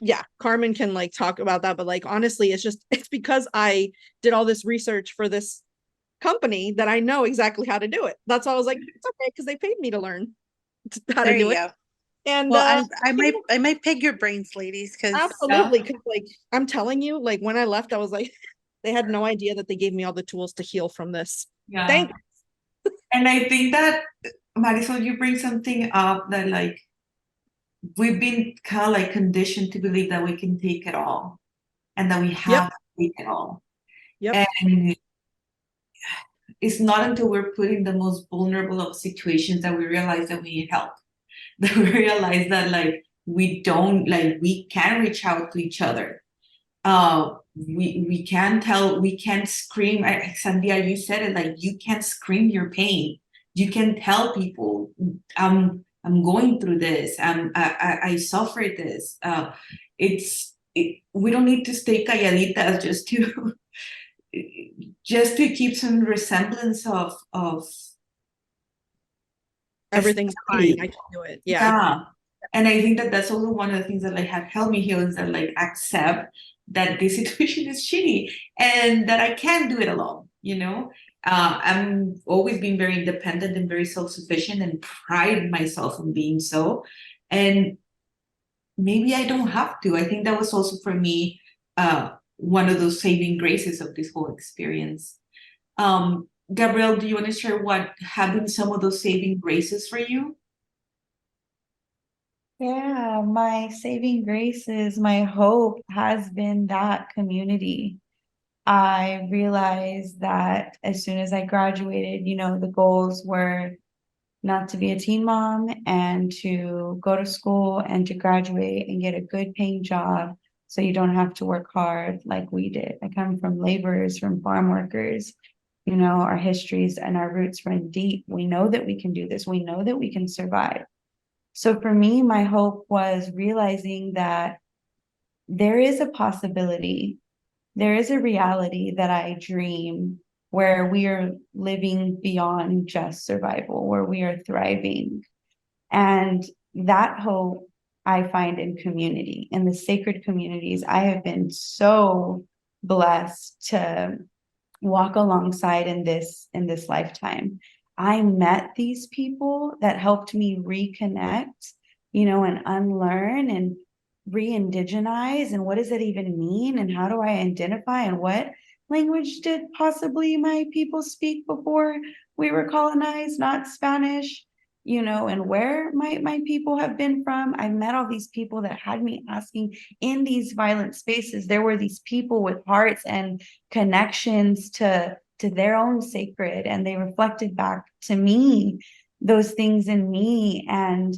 yeah, Carmen can like talk about that, but like honestly, it's because I did all this research for this company that I know exactly how to do it. That's why I was like, it's okay because they paid me to learn how to there do you it. go. And Well, I might pick your brains, ladies, because absolutely, because like I'm telling you, like when I left, I was like, they had no idea that they gave me all the tools to heal from this. Yeah. Thank And I think that, Marisol, you bring something up that like we've been kind of like conditioned to believe that we can take it all and that we Yep. have to take it all. Yep. And it's not until we're put in the most vulnerable of situations that we realize that we need help. That we realize that like we don't like we can reach out to each other. We can tell, we can scream. Sandia, you said it, like you can scream your pain. You can tell people, I'm going through this. I suffered this. We don't need to stay calladitas just to keep some resemblance of Everything's fine. I can do it. Yeah. yeah. And I think that that's also one of the things that like have helped me heal is that like accept that this situation is shitty and that I can't do it alone. I'm always been very independent and very self-sufficient and pride myself in being so. And maybe I don't have to. I think that was also for me one of those saving graces of this whole experience. Gabrielle, do you want to share what have been some of those saving graces for you? Yeah, my saving graces, my hope has been that community. I realized that as soon as I graduated, the goals were not to be a teen mom and to go to school and to graduate and get a good paying job so you don't have to work hard like we did. I come from laborers, from farm workers. Our histories and our roots run deep. We know that we can do this. We know that we can survive. So for me, my hope was realizing that there is a possibility, there is a reality that I dream where we are living beyond just survival, where we are thriving. And that hope I find in community, in the sacred communities. I have been so blessed to walk alongside in this lifetime. I met these people that helped me reconnect, and unlearn and re-indigenize, and what does that even mean, and how do I identify, and what language did possibly my people speak before we were colonized, not Spanish. and where might my people have been from? I met all these people that had me asking in these violent spaces. There were these people with hearts and connections to their own sacred, and they reflected back to me those things in me. And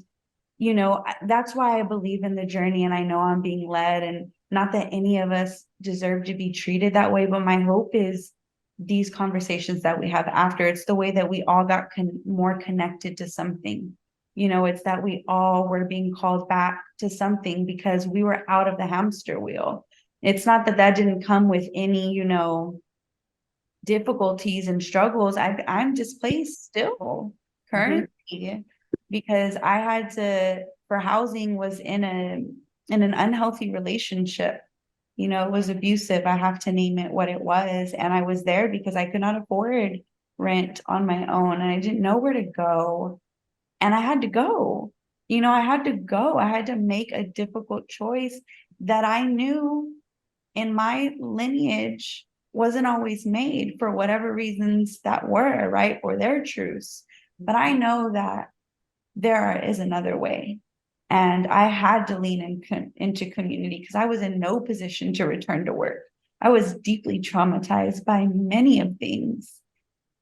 that's why I believe in the journey, and I know I'm being led, and not that any of us deserve to be treated that way, but my hope is these conversations that we have after, it's the way that we all got more connected to something. It's that we all were being called back to something because we were out of the hamster wheel. It's not that didn't come with any, difficulties and struggles. I'm displaced still currently because I had to, for housing, was in an unhealthy relationship. It was abusive. I have to name it what it was. And I was there because I could not afford rent on my own, and I didn't know where to go. And I had to go. I had to go. I had to make a difficult choice that I knew in my lineage wasn't always made for whatever reasons that were, right? Or their truths. But I know that there is another way. And I had to lean into community because I was in no position to return to work. I was deeply traumatized by many of things.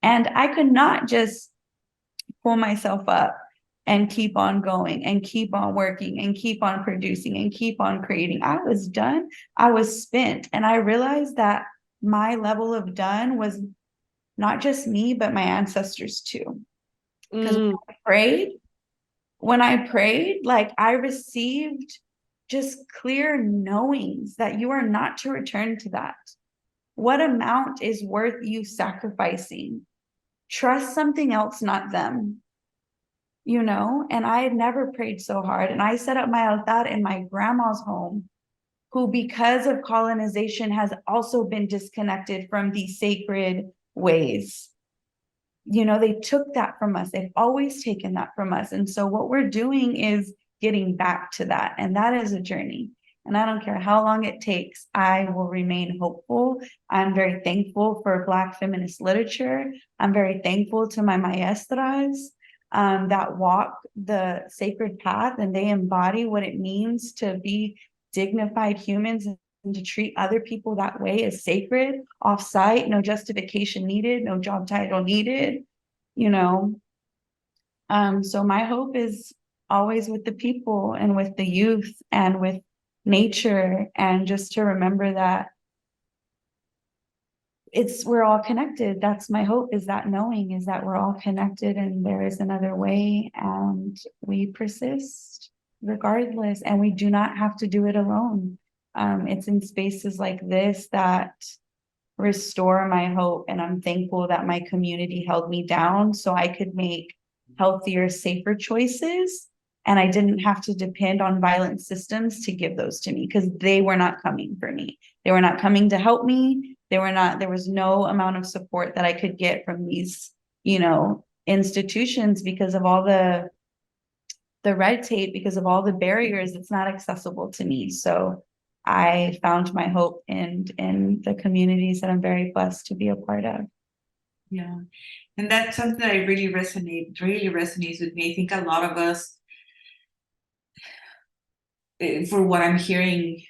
And I could not just pull myself up and keep on going and keep on working and keep on producing and keep on creating. I was done. I was spent. And I realized that my level of done was not just me, but my ancestors too. Because when I prayed, like I received just clear knowings that you are not to return to that. What amount is worth you sacrificing? Trust something else, not them. And I had never prayed so hard. And I set up my altar in my grandma's home, who, because of colonization, has also been disconnected from these sacred ways. They took that from us. They've always taken that from us. And so what we're doing is getting back to that. And that is a journey. And I don't care how long it takes, I will remain hopeful. I'm very thankful for Black feminist literature. I'm very thankful to my maestras that walk the sacred path, and they embody what it means to be dignified humans and to treat other people that way as sacred, off-site, no justification needed, no job title needed, So my hope is always with the people and with the youth and with nature, and just to remember that we're all connected. That's my hope, is that knowing, is that we're all connected and there is another way, and we persist regardless, and we do not have to do it alone. It's in spaces like this that restore my hope, and I'm thankful that my community held me down so I could make healthier, safer choices, and I didn't have to depend on violent systems to give those to me, because they were not coming for me. They were not coming to help me. There was no amount of support that I could get from these, institutions, because of all the red tape, because of all the barriers. It's not accessible to me. So I found my hope in the communities that I'm very blessed to be a part of. Yeah. And that's something that really resonates with me. I think a lot of us, for what I'm hearing,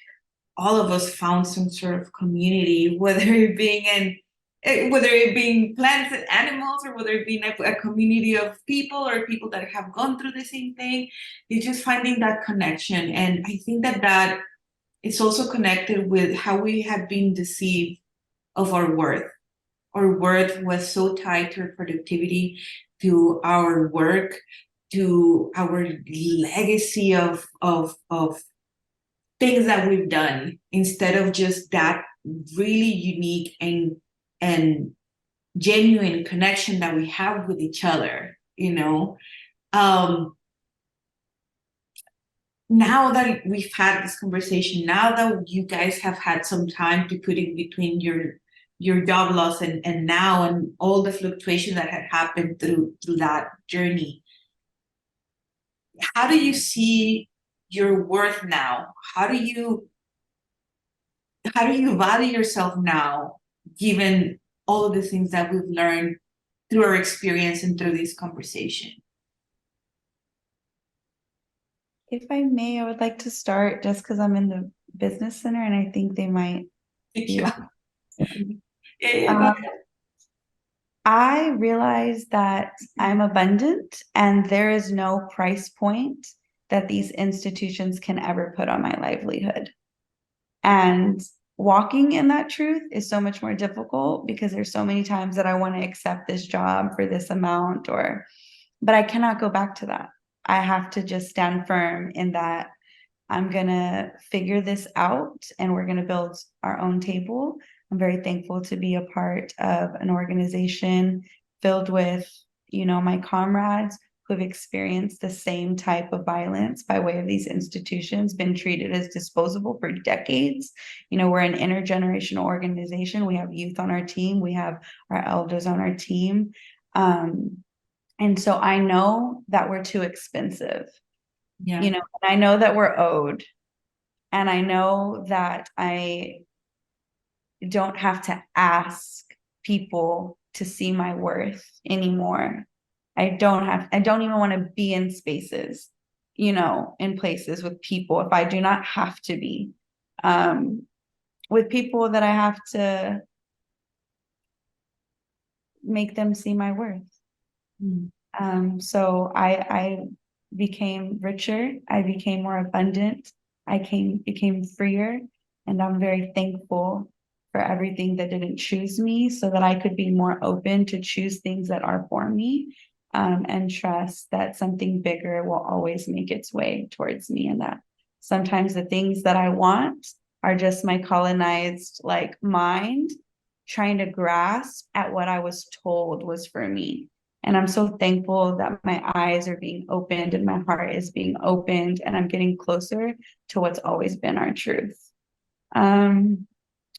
all of us found some sort of community, whether it being plants and animals, or whether it being a community of people, or people that have gone through the same thing. It's just finding that connection. And I think that it's also connected with how we have been deceived of our worth. Our worth was so tied to our productivity, to our work, to our legacy of things that we've done, instead of just that really unique and genuine connection that we have with each other. Now that we've had this conversation, now that you guys have had some time to put in between your job loss and now, and all the fluctuation that had happened through that journey, how do you see your worth now? How do you value yourself now, given all of the things that we've learned through our experience and through this conversation? If I may, I would like to start just because I'm in the business center and I think they might be. Yeah, yeah, go Um, ahead. I realize that I'm abundant and there is no price point that these institutions can ever put on my livelihood. And walking in that truth is so much more difficult because there's so many times that I want to accept this job for this amount but I cannot go back to that. I have to just stand firm in that I'm gonna figure this out and we're gonna build our own table. I'm very thankful to be a part of an organization filled with, my comrades who have experienced the same type of violence by way of these institutions, been treated as disposable for decades. We're an intergenerational organization. We have youth on our team, we have our elders on our team. And so I know that we're too expensive. Yeah. And I know that we're owed, and I know that I don't have to ask people to see my worth anymore. I don't even want to be in spaces, in places with people if I do not have to be. With people that I have to make them see my worth. So I became richer, I became more abundant, became freer, and I'm very thankful for everything that didn't choose me so that I could be more open to choose things that are for me, and trust that something bigger will always make its way towards me, and that sometimes the things that I want are just my colonized mind trying to grasp at what I was told was for me. And I'm so thankful that my eyes are being opened and my heart is being opened and I'm getting closer to what's always been our truth.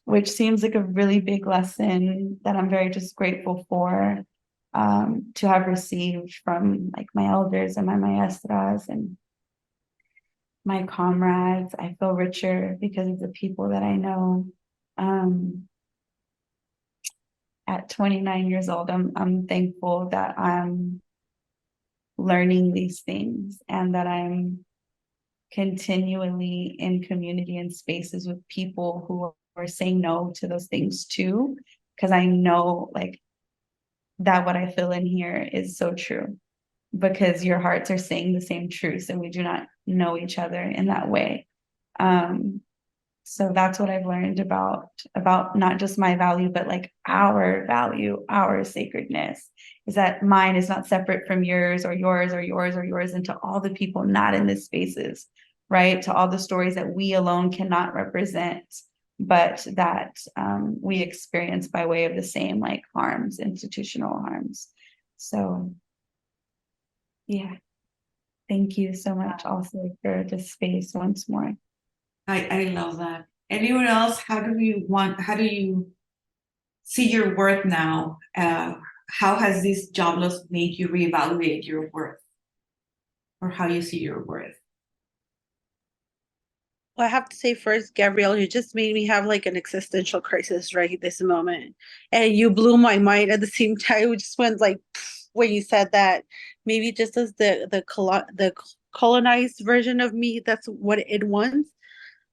Which seems like a really big lesson that I'm very just grateful for, to have received from my elders and my maestras and my comrades. I feel richer because of the people that I know. At 29 years old, I'm thankful that I'm learning these things and that I'm continually in community and spaces with people who are saying no to those things too, because I know that what I feel in here is so true, because your hearts are saying the same truths and we do not know each other in that way. So that's what I've learned about not just my value, but our value, our sacredness, is that mine is not separate from yours or yours or yours or yours, and to all the people not in this spaces, right? To all the stories that we alone cannot represent, but that we experience by way of the same harms, institutional harms. So yeah, thank you so much also for this space once more. I love that. Anyone else? How do you see your worth now? How has this job loss made you reevaluate your worth, or how you see your worth? Well, I have to say first, Gabrielle, you just made me have an existential crisis right this moment. And you blew my mind at the same time. We just went when you said that, maybe just as the colonized version of me, that's what it wants.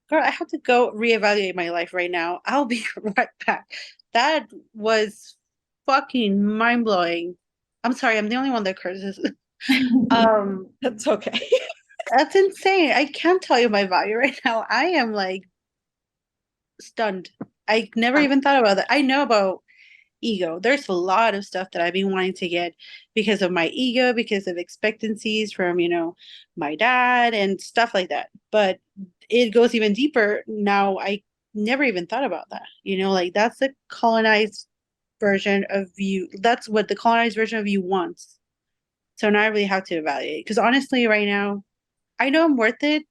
Girl, I have to go reevaluate my life right now. I'll be right back. That was fucking mind blowing. I'm sorry, I'm the only one that curses. That's okay. That's insane. I can't tell you my value right now. I am stunned. I never even thought about that. I know about ego. There's a lot of stuff that I've been wanting to get because of my ego, because of expectancies from, my dad and stuff like that. But it goes even deeper. Now I never even thought about that. That's the colonized version of you. That's what the colonized version of you wants. So now I really have to evaluate. Because honestly, right now, I know I'm worth it,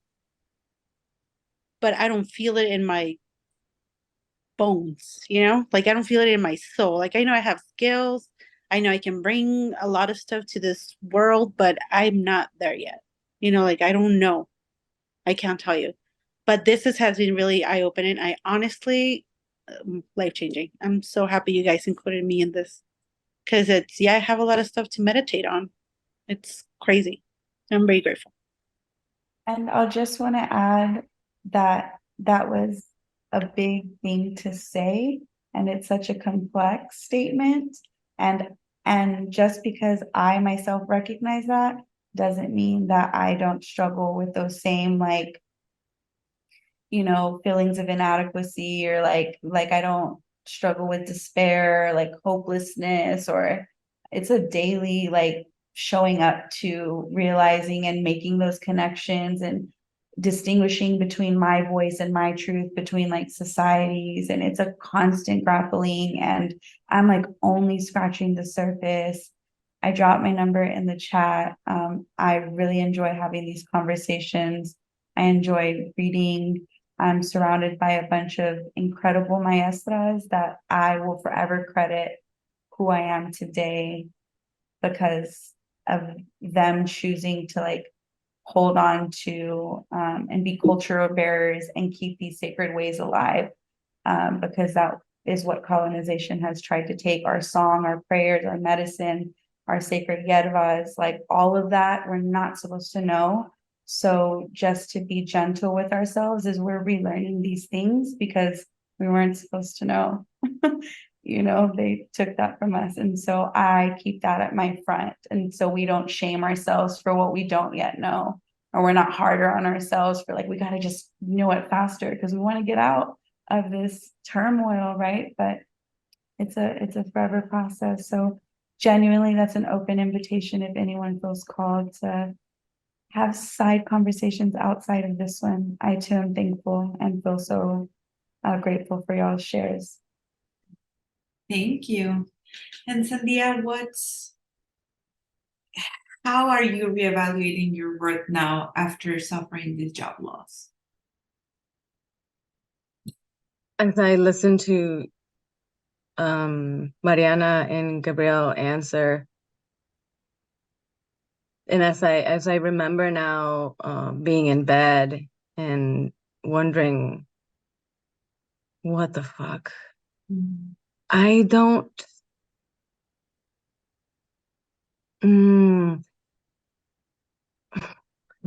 but I don't feel it in my bones, I don't feel it in my soul. I know I have skills, I know I can bring a lot of stuff to this world, but I'm not there yet. I don't know, I can't tell you, but has been really eye-opening. I honestly, life-changing. I'm so happy you guys included me in this, because I have a lot of stuff to meditate on. It's crazy. I'm very grateful. And I'll just want to add that that was a big thing to say, and it's such a complex statement. And just because I myself recognize that doesn't mean that I don't struggle with those same like, feelings of inadequacy, or like I don't struggle with despair, like hopelessness, or it's a daily like showing up to realizing and making those connections and distinguishing between my voice and my truth, between like societies, and it's a constant grappling, and I'm like only scratching the surface. I dropped my number in the chat. I really enjoy having these conversations. I enjoy reading. I'm surrounded by a bunch of incredible maestras that I will forever credit who I am today because of them choosing to like hold on to and be cultural bearers and keep these sacred ways alive, because that is what colonization has tried to take. Our song, our prayers, our medicine, our sacred yerbas, like all of that, we're not supposed to know. So just to be gentle with ourselves as we're relearning these things because we weren't supposed to know. They took that from us. And so I keep that at my front. And so we don't shame ourselves for what we don't yet know, or we're not harder on ourselves for like, we got to just know it faster because we want to get out of this turmoil, right? But it's a forever process. So genuinely, that's an open invitation if anyone feels called to have side conversations outside of this one. I too am thankful and feel so grateful for y'all's shares. Thank you. And Sandia, how are you reevaluating your work now after suffering this job loss? As I listen to Mariana and Gabrielle answer, and as I remember now being in bed and wondering what the fuck. I don't how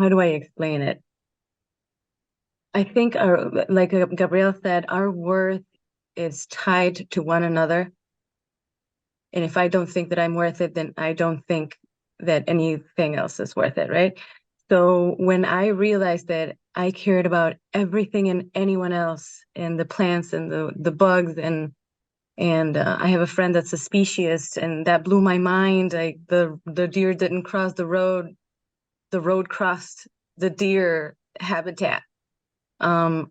do I explain it? I think like Gabrielle said, our worth is tied to one another. And if I don't think that I'm worth it, then I don't think that anything else is worth it, right? So when I realized that I cared about everything and anyone else, and the plants and the bugs, and I have a friend that's a speciesist, and that blew my mind. Like the deer didn't cross the road crossed the deer habitat. And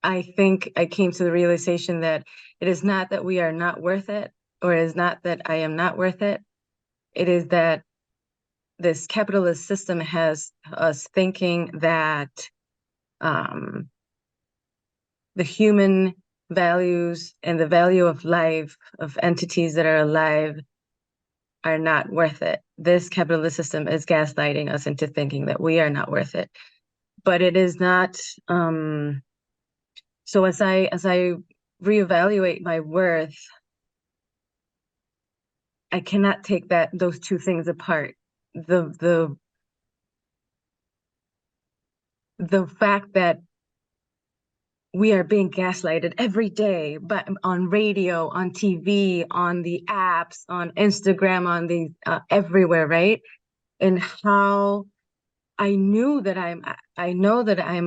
I think I came to the realization that it is not that we are not worth it, or it is not that I am not worth it. It is that this capitalist system has us thinking that the human values and the value of life, of entities that are alive, are not worth it. This capitalist system is gaslighting us into thinking that we are not worth it. But it is not. So as I reevaluate my worth, I cannot take those two things apart. The fact that we are being gaslighted every day, but on radio, on TV, on the apps, on Instagram, on the everywhere, right? And how I know that I'm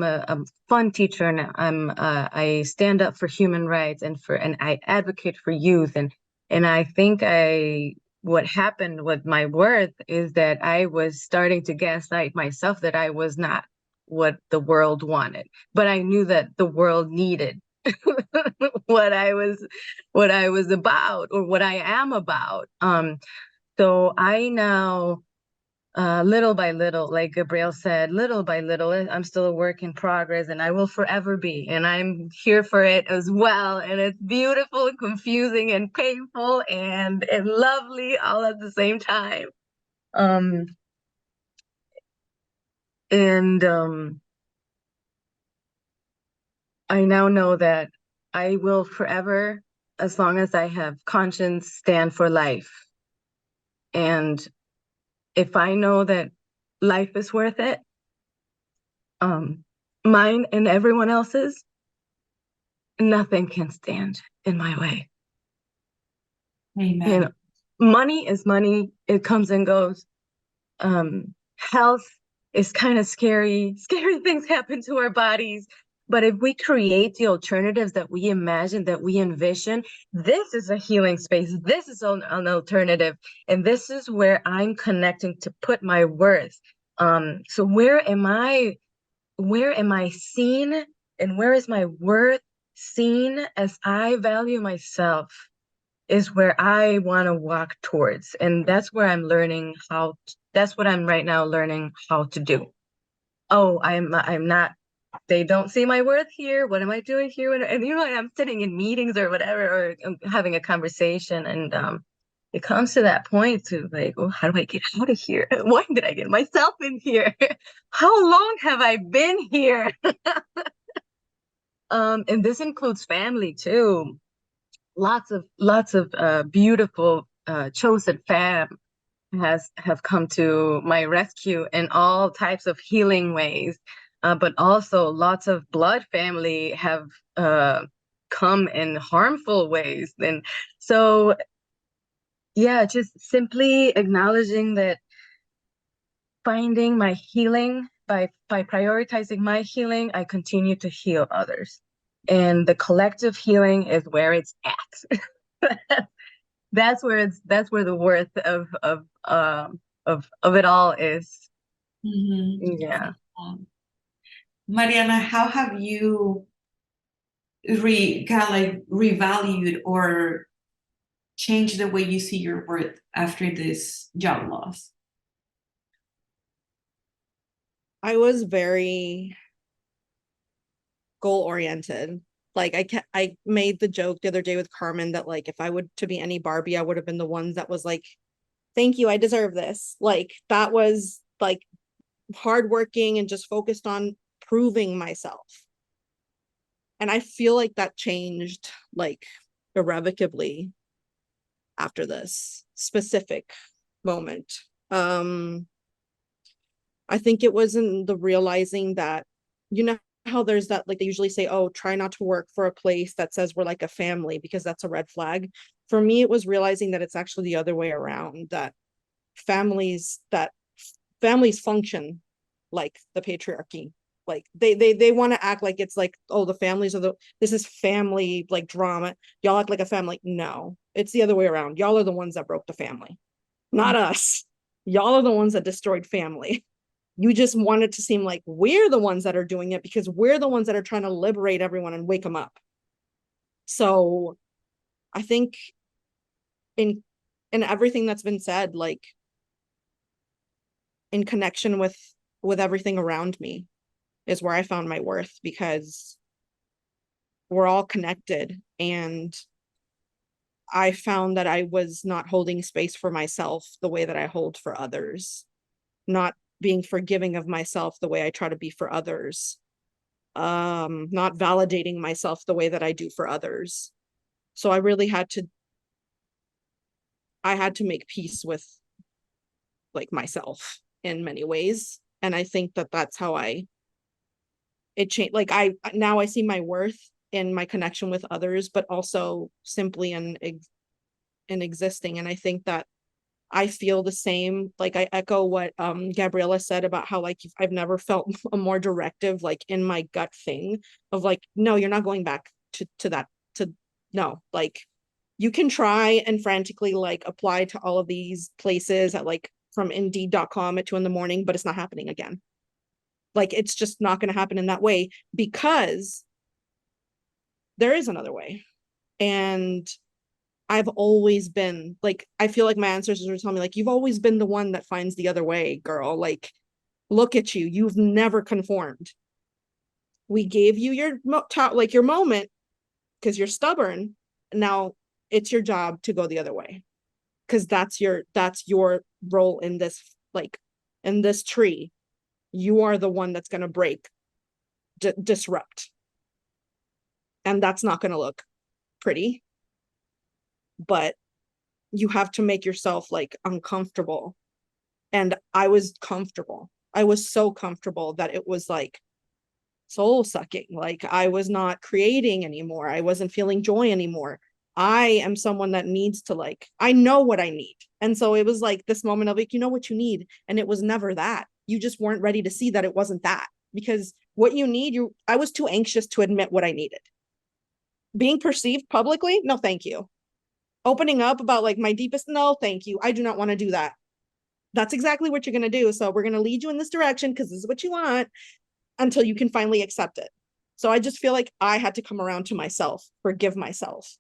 a fun teacher, and I stand up for human rights and I advocate for youth, and I think what happened with my worth is that I was starting to gaslight myself that I was not what the world wanted, but I knew that the world needed what I was about, or what I am about. So I now, little by little, like Gabrielle said, little by little, I'm still a work in progress, and I will forever be, and I'm here for it as well. And it's beautiful and confusing and painful and lovely all at the same time. I now know that I will forever, as long as I have conscience, stand for life. And if I know that life is worth it, mine and everyone else's, nothing can stand in my way. Amen. You know, money is money. It comes and goes. Health is kind of scary. Scary things happen to our bodies. But if we create the alternatives that we imagine, that we envision, this is a healing space. This is an alternative. And this is where I'm connecting to put my worth. So where am I seen, and where is my worth seen as I value myself, is where I want to walk towards. And that's where I'm learning that's what I'm right now learning how to do. Oh, I'm not, they don't see my worth here. What am I doing here? And you know, I'm sitting in meetings or whatever, or having a conversation, and it comes to that point to like, oh, how do I get out of here? Why did I get myself in here? How long have I been here? And this includes family too. Lots of beautiful chosen fam have come to my rescue in all types of healing ways, but also lots of blood family have come in harmful ways. And so, yeah, just simply acknowledging that, finding my healing by prioritizing my healing, I continue to heal others, and the collective healing is where it's at. That's where the worth of it all is. Mhm. Yeah. Mariana, how have you kind of like revalued or changed the way you see your worth after this job loss? I was very goal oriented. Like I made the joke the other day with Carmen that like if I would to be any Barbie, I would have been the one that was like, thank you, I deserve this. Like that was like hardworking and just focused on proving myself. And I feel like that changed like irrevocably after this specific moment. I think it wasn't the realizing that, you know how there's that, like they usually say, oh, try not to work for a place that says we're like a family, because that's a red flag. For me, it was realizing that it's actually the other way around, that families function like the patriarchy. Like they want to act like it's like, oh, the families are this is family like drama. Y'all act like a family. No, it's the other way around. Y'all are the ones that broke the family, not us. Y'all are the ones that destroyed family. You just want it to seem like we're the ones that are doing it because we're the ones that are trying to liberate everyone and wake them up. So I think in everything that's been said, like in connection with everything around me is where I found my worth, because we're all connected. And I found that I was not holding space for myself the way that I hold for others, not being forgiving of myself the way I try to be for others, not validating myself the way that I do for others. So I really had to make peace with like myself in many ways. And I think that that's how it changed. Like now I see my worth in my connection with others, but also simply in existing. And I think that I feel the same. Like I echo what Gabriella said about how like I've never felt a more directive, like in my gut thing of like, no, you're not going back to that, to no, like you can try and frantically like apply to all of these places at like from indeed.com at 2 a.m, but it's not happening again. Like it's just not going to happen in that way, because there is another way. And I've always been like, I feel like my ancestors were telling me like, you've always been the one that finds the other way, girl. Like, look at you. You've never conformed. We gave you your your moment because you're stubborn. Now it's your job to go the other way, because that's your role in this, like in this tree. You are the one that's going to break, disrupt. And that's not going to look pretty, but you have to make yourself like uncomfortable And I was comfortable. I was so comfortable that it was like soul sucking. Like I was not creating anymore. I wasn't feeling joy anymore. I am someone that needs to like, I know what I need. And so it was like this moment of like, you know what you need. And it was never that. You just weren't ready to see that it wasn't that. Because what you need, I was too anxious to admit what I needed. Being perceived publicly, no, thank you. Opening up about like my deepest, no, thank you. I do not want to do that. That's exactly what you're going to do. So we're going to lead you in this direction because this is what you want until you can finally accept it. So I just feel like I had to come around to myself, forgive myself,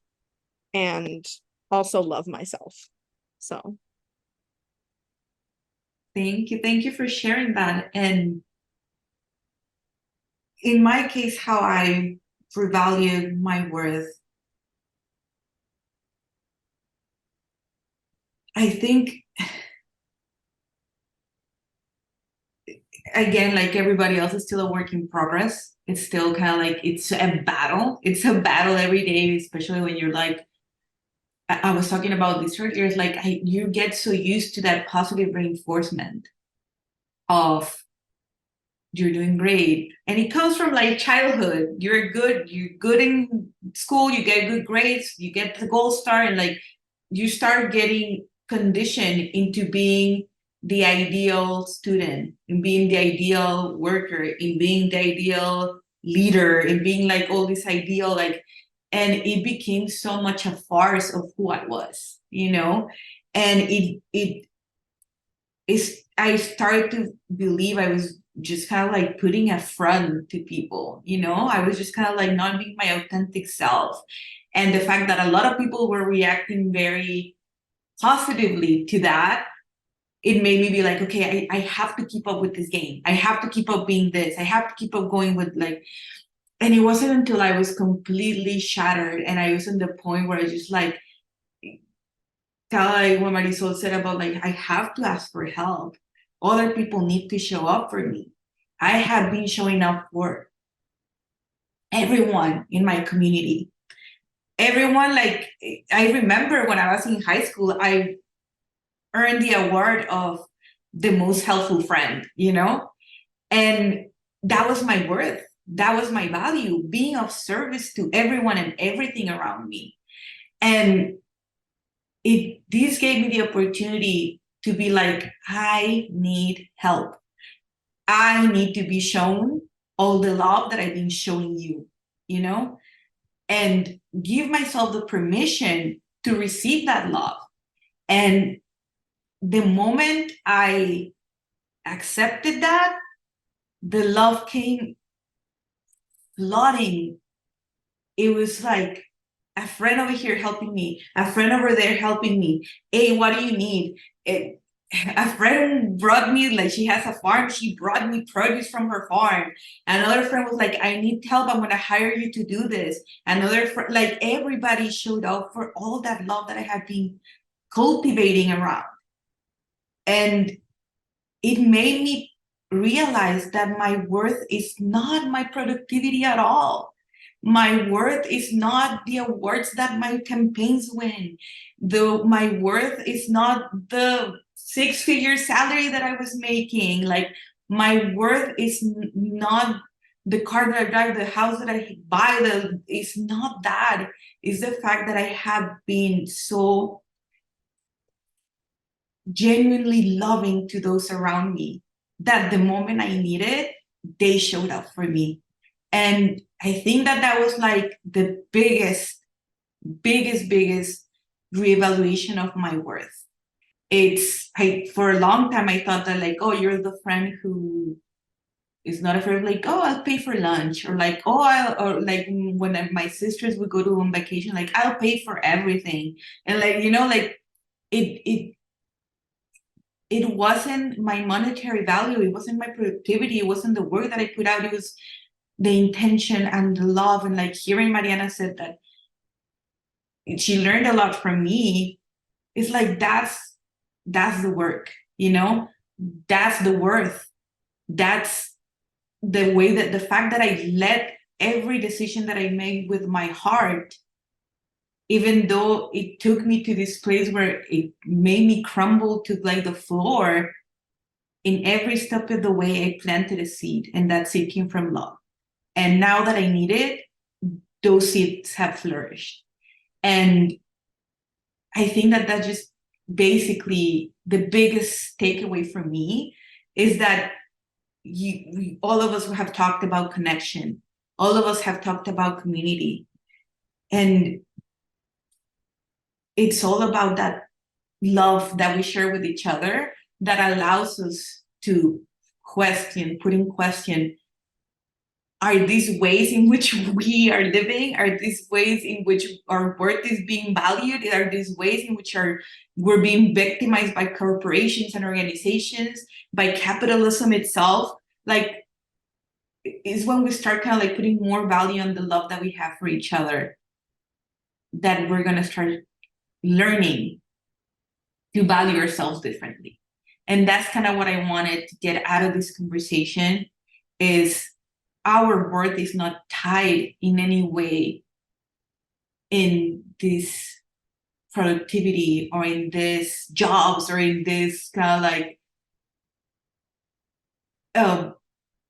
and also love myself. So Thank you. Thank you for sharing that. And in my case, how I revalued my worth, I think, again, like everybody else, is still a work in progress. It's still kind of like it's a battle. It's a battle every day, especially when you're like, I was talking about this earlier. It's like you get so used to that positive reinforcement of you're doing great, and it comes from like childhood. You're good in school, you get good grades, you get the gold star, and like you start getting conditioned into being the ideal student, and being the ideal worker, in being the ideal leader, and being like all this ideal like, and it became so much a farce of who I was, and it is, I started to believe I was just kind of like putting a front to people, I was just kind of like not being my authentic self. And the fact that a lot of people were reacting very positively to that, it made me be like, okay, I have to keep up with this game. I have to keep up being this. I have to keep up going with like, and it wasn't until I was completely shattered and I was in the point where I just like, kind of like what Marisol said about like, I have to ask for help. Other people need to show up for me. I have been showing up for everyone in my community. Everyone, like, I remember when I was in high school, I earned the award of the most helpful friend, And that was my worth. That was my value, being of service to everyone and everything around me. And this gave me the opportunity to be like, I need help. I need to be shown all the love that I've been showing you, and give myself the permission to receive that love. And the moment I accepted that, the love came flooding. It was like a friend over here helping me, a friend over there helping me. Hey, what do you need? A friend brought me, like, she has a farm, she brought me produce from her farm. Another friend was like, I need help, I'm gonna hire you to do this. Another friend, like, everybody showed up for all that love that I had been cultivating around. And it made me realize that my worth is not my productivity at all. My worth is not the awards that my campaigns win. My worth is not the six-figure salary that I was making. Like, my worth is not the car that I drive, the house that I buy. It's not that. It's the fact that I have been so genuinely loving to those around me that the moment I needed, they showed up for me. And I think that was like the biggest reevaluation of my worth. For a long time, I thought that like, oh, you're the friend who is not afraid of like, oh, I'll pay for lunch, or like, oh, or like when my sisters would go to on vacation, like, I'll pay for everything. And like, like it wasn't my monetary value, it wasn't my productivity, it wasn't the work that I put out, it was the intention and the love. And like hearing Mariana said that she learned a lot from me, it's like that's the work, that's the worth, that's the way, that the fact that I let every decision that I made with my heart, even though it took me to this place where it made me crumble to like the floor, in every step of the way, I planted a seed, and that seed came from love. And now that I need it, those seeds have flourished. And I think that that's just basically the biggest takeaway for me is that all of us have talked about connection. All of us have talked about community. And it's all about that love that we share with each other that allows us to put in question, are these ways in which we are living? Are these ways in which our worth is being valued? Are these ways in which we're being victimized by corporations and organizations, by capitalism itself? Like, is when we start kind of like putting more value on the love that we have for each other, that we're gonna start learning to value ourselves differently. And that's kind of what I wanted to get out of this conversation, is our worth is not tied in any way in this productivity or in this jobs or in this kind of like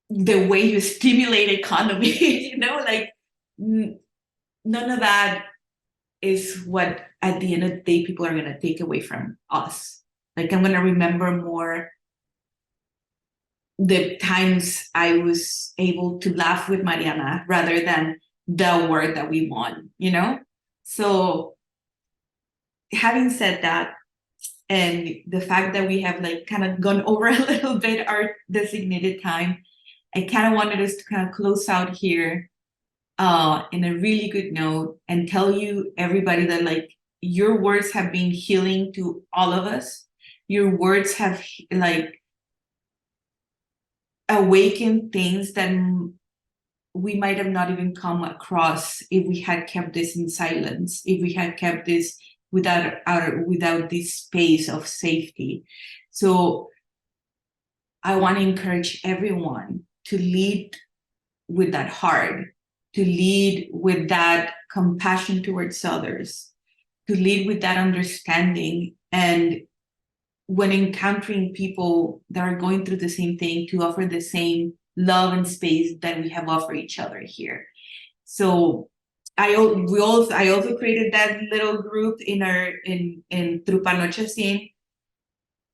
the way you stimulate economy, you know, like none of that is what at the end of the day people are going to take away from us. Like, I'm going to remember more the times I was able to laugh with Mariana rather than the word that we won, you know? So having said that, and the fact that we have like kind of gone over a little bit our designated time, I kind of wanted us to kind of close out here in a really good note and tell you, everybody, that like your words have been healing to all of us. Your words have like awakened things that we might have not even come across if we had kept this in silence, if we had kept this without this space of safety. So I want to encourage everyone to lead with that heart, to lead with that compassion towards others, to lead with that understanding, and when encountering people that are going through the same thing, to offer the same love and space that we have offered each other here. So I also created that little group in Trupa Noche Sin.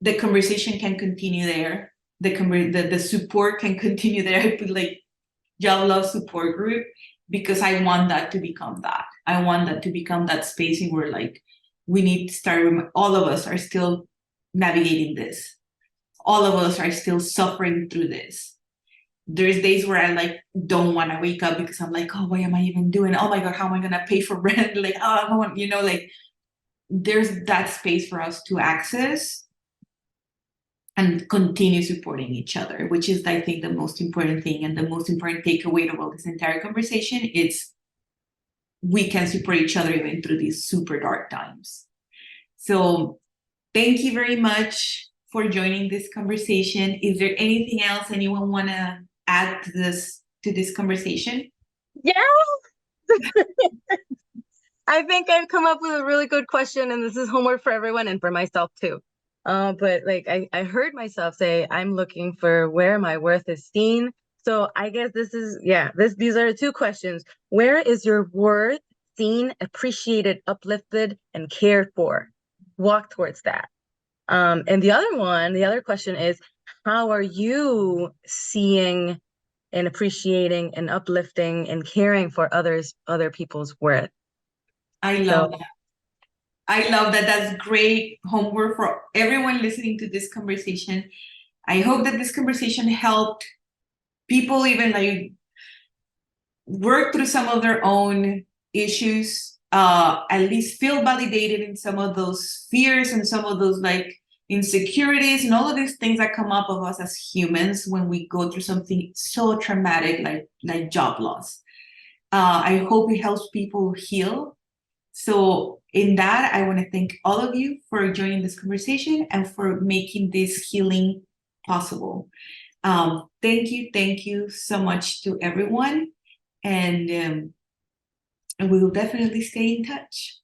The conversation can continue there. The support can continue there. I put like Y'all Love Support Group, because I want that to become that. I want that to become that space where like we need to start. All of us are still navigating this. All of us are still suffering through this. There's days where I like don't want to wake up because I'm like, oh, what am I even doing? Oh my God, how am I gonna pay for rent? Like, oh, I don't want, you know, like there's that space for us to access and continue supporting each other, which is, I think, the most important thing and the most important takeaway about this entire conversation. It's we can support each other even through these super dark times. So thank you very much for joining this conversation. Is there anything else anyone want to add to this conversation? Yeah. I think I've come up with a really good question, and this is homework for everyone and for myself too. But like I heard myself say, I'm looking for where my worth is seen. So I guess these are the two questions. Where is your worth seen, appreciated, uplifted, and cared for? Walk towards that. And the other question is, how are you seeing and appreciating and uplifting and caring for other people's worth? I love that. I love that. That's great homework for everyone listening to this conversation. I hope that this conversation helped people even like work through some of their own issues, at least feel validated in some of those fears and some of those like insecurities and all of these things that come up of us as humans when we go through something so traumatic like job loss. I hope it helps people heal. So in that, I want to thank all of you for joining this conversation and for making this healing possible. Thank you so much to everyone, and we will definitely stay in touch.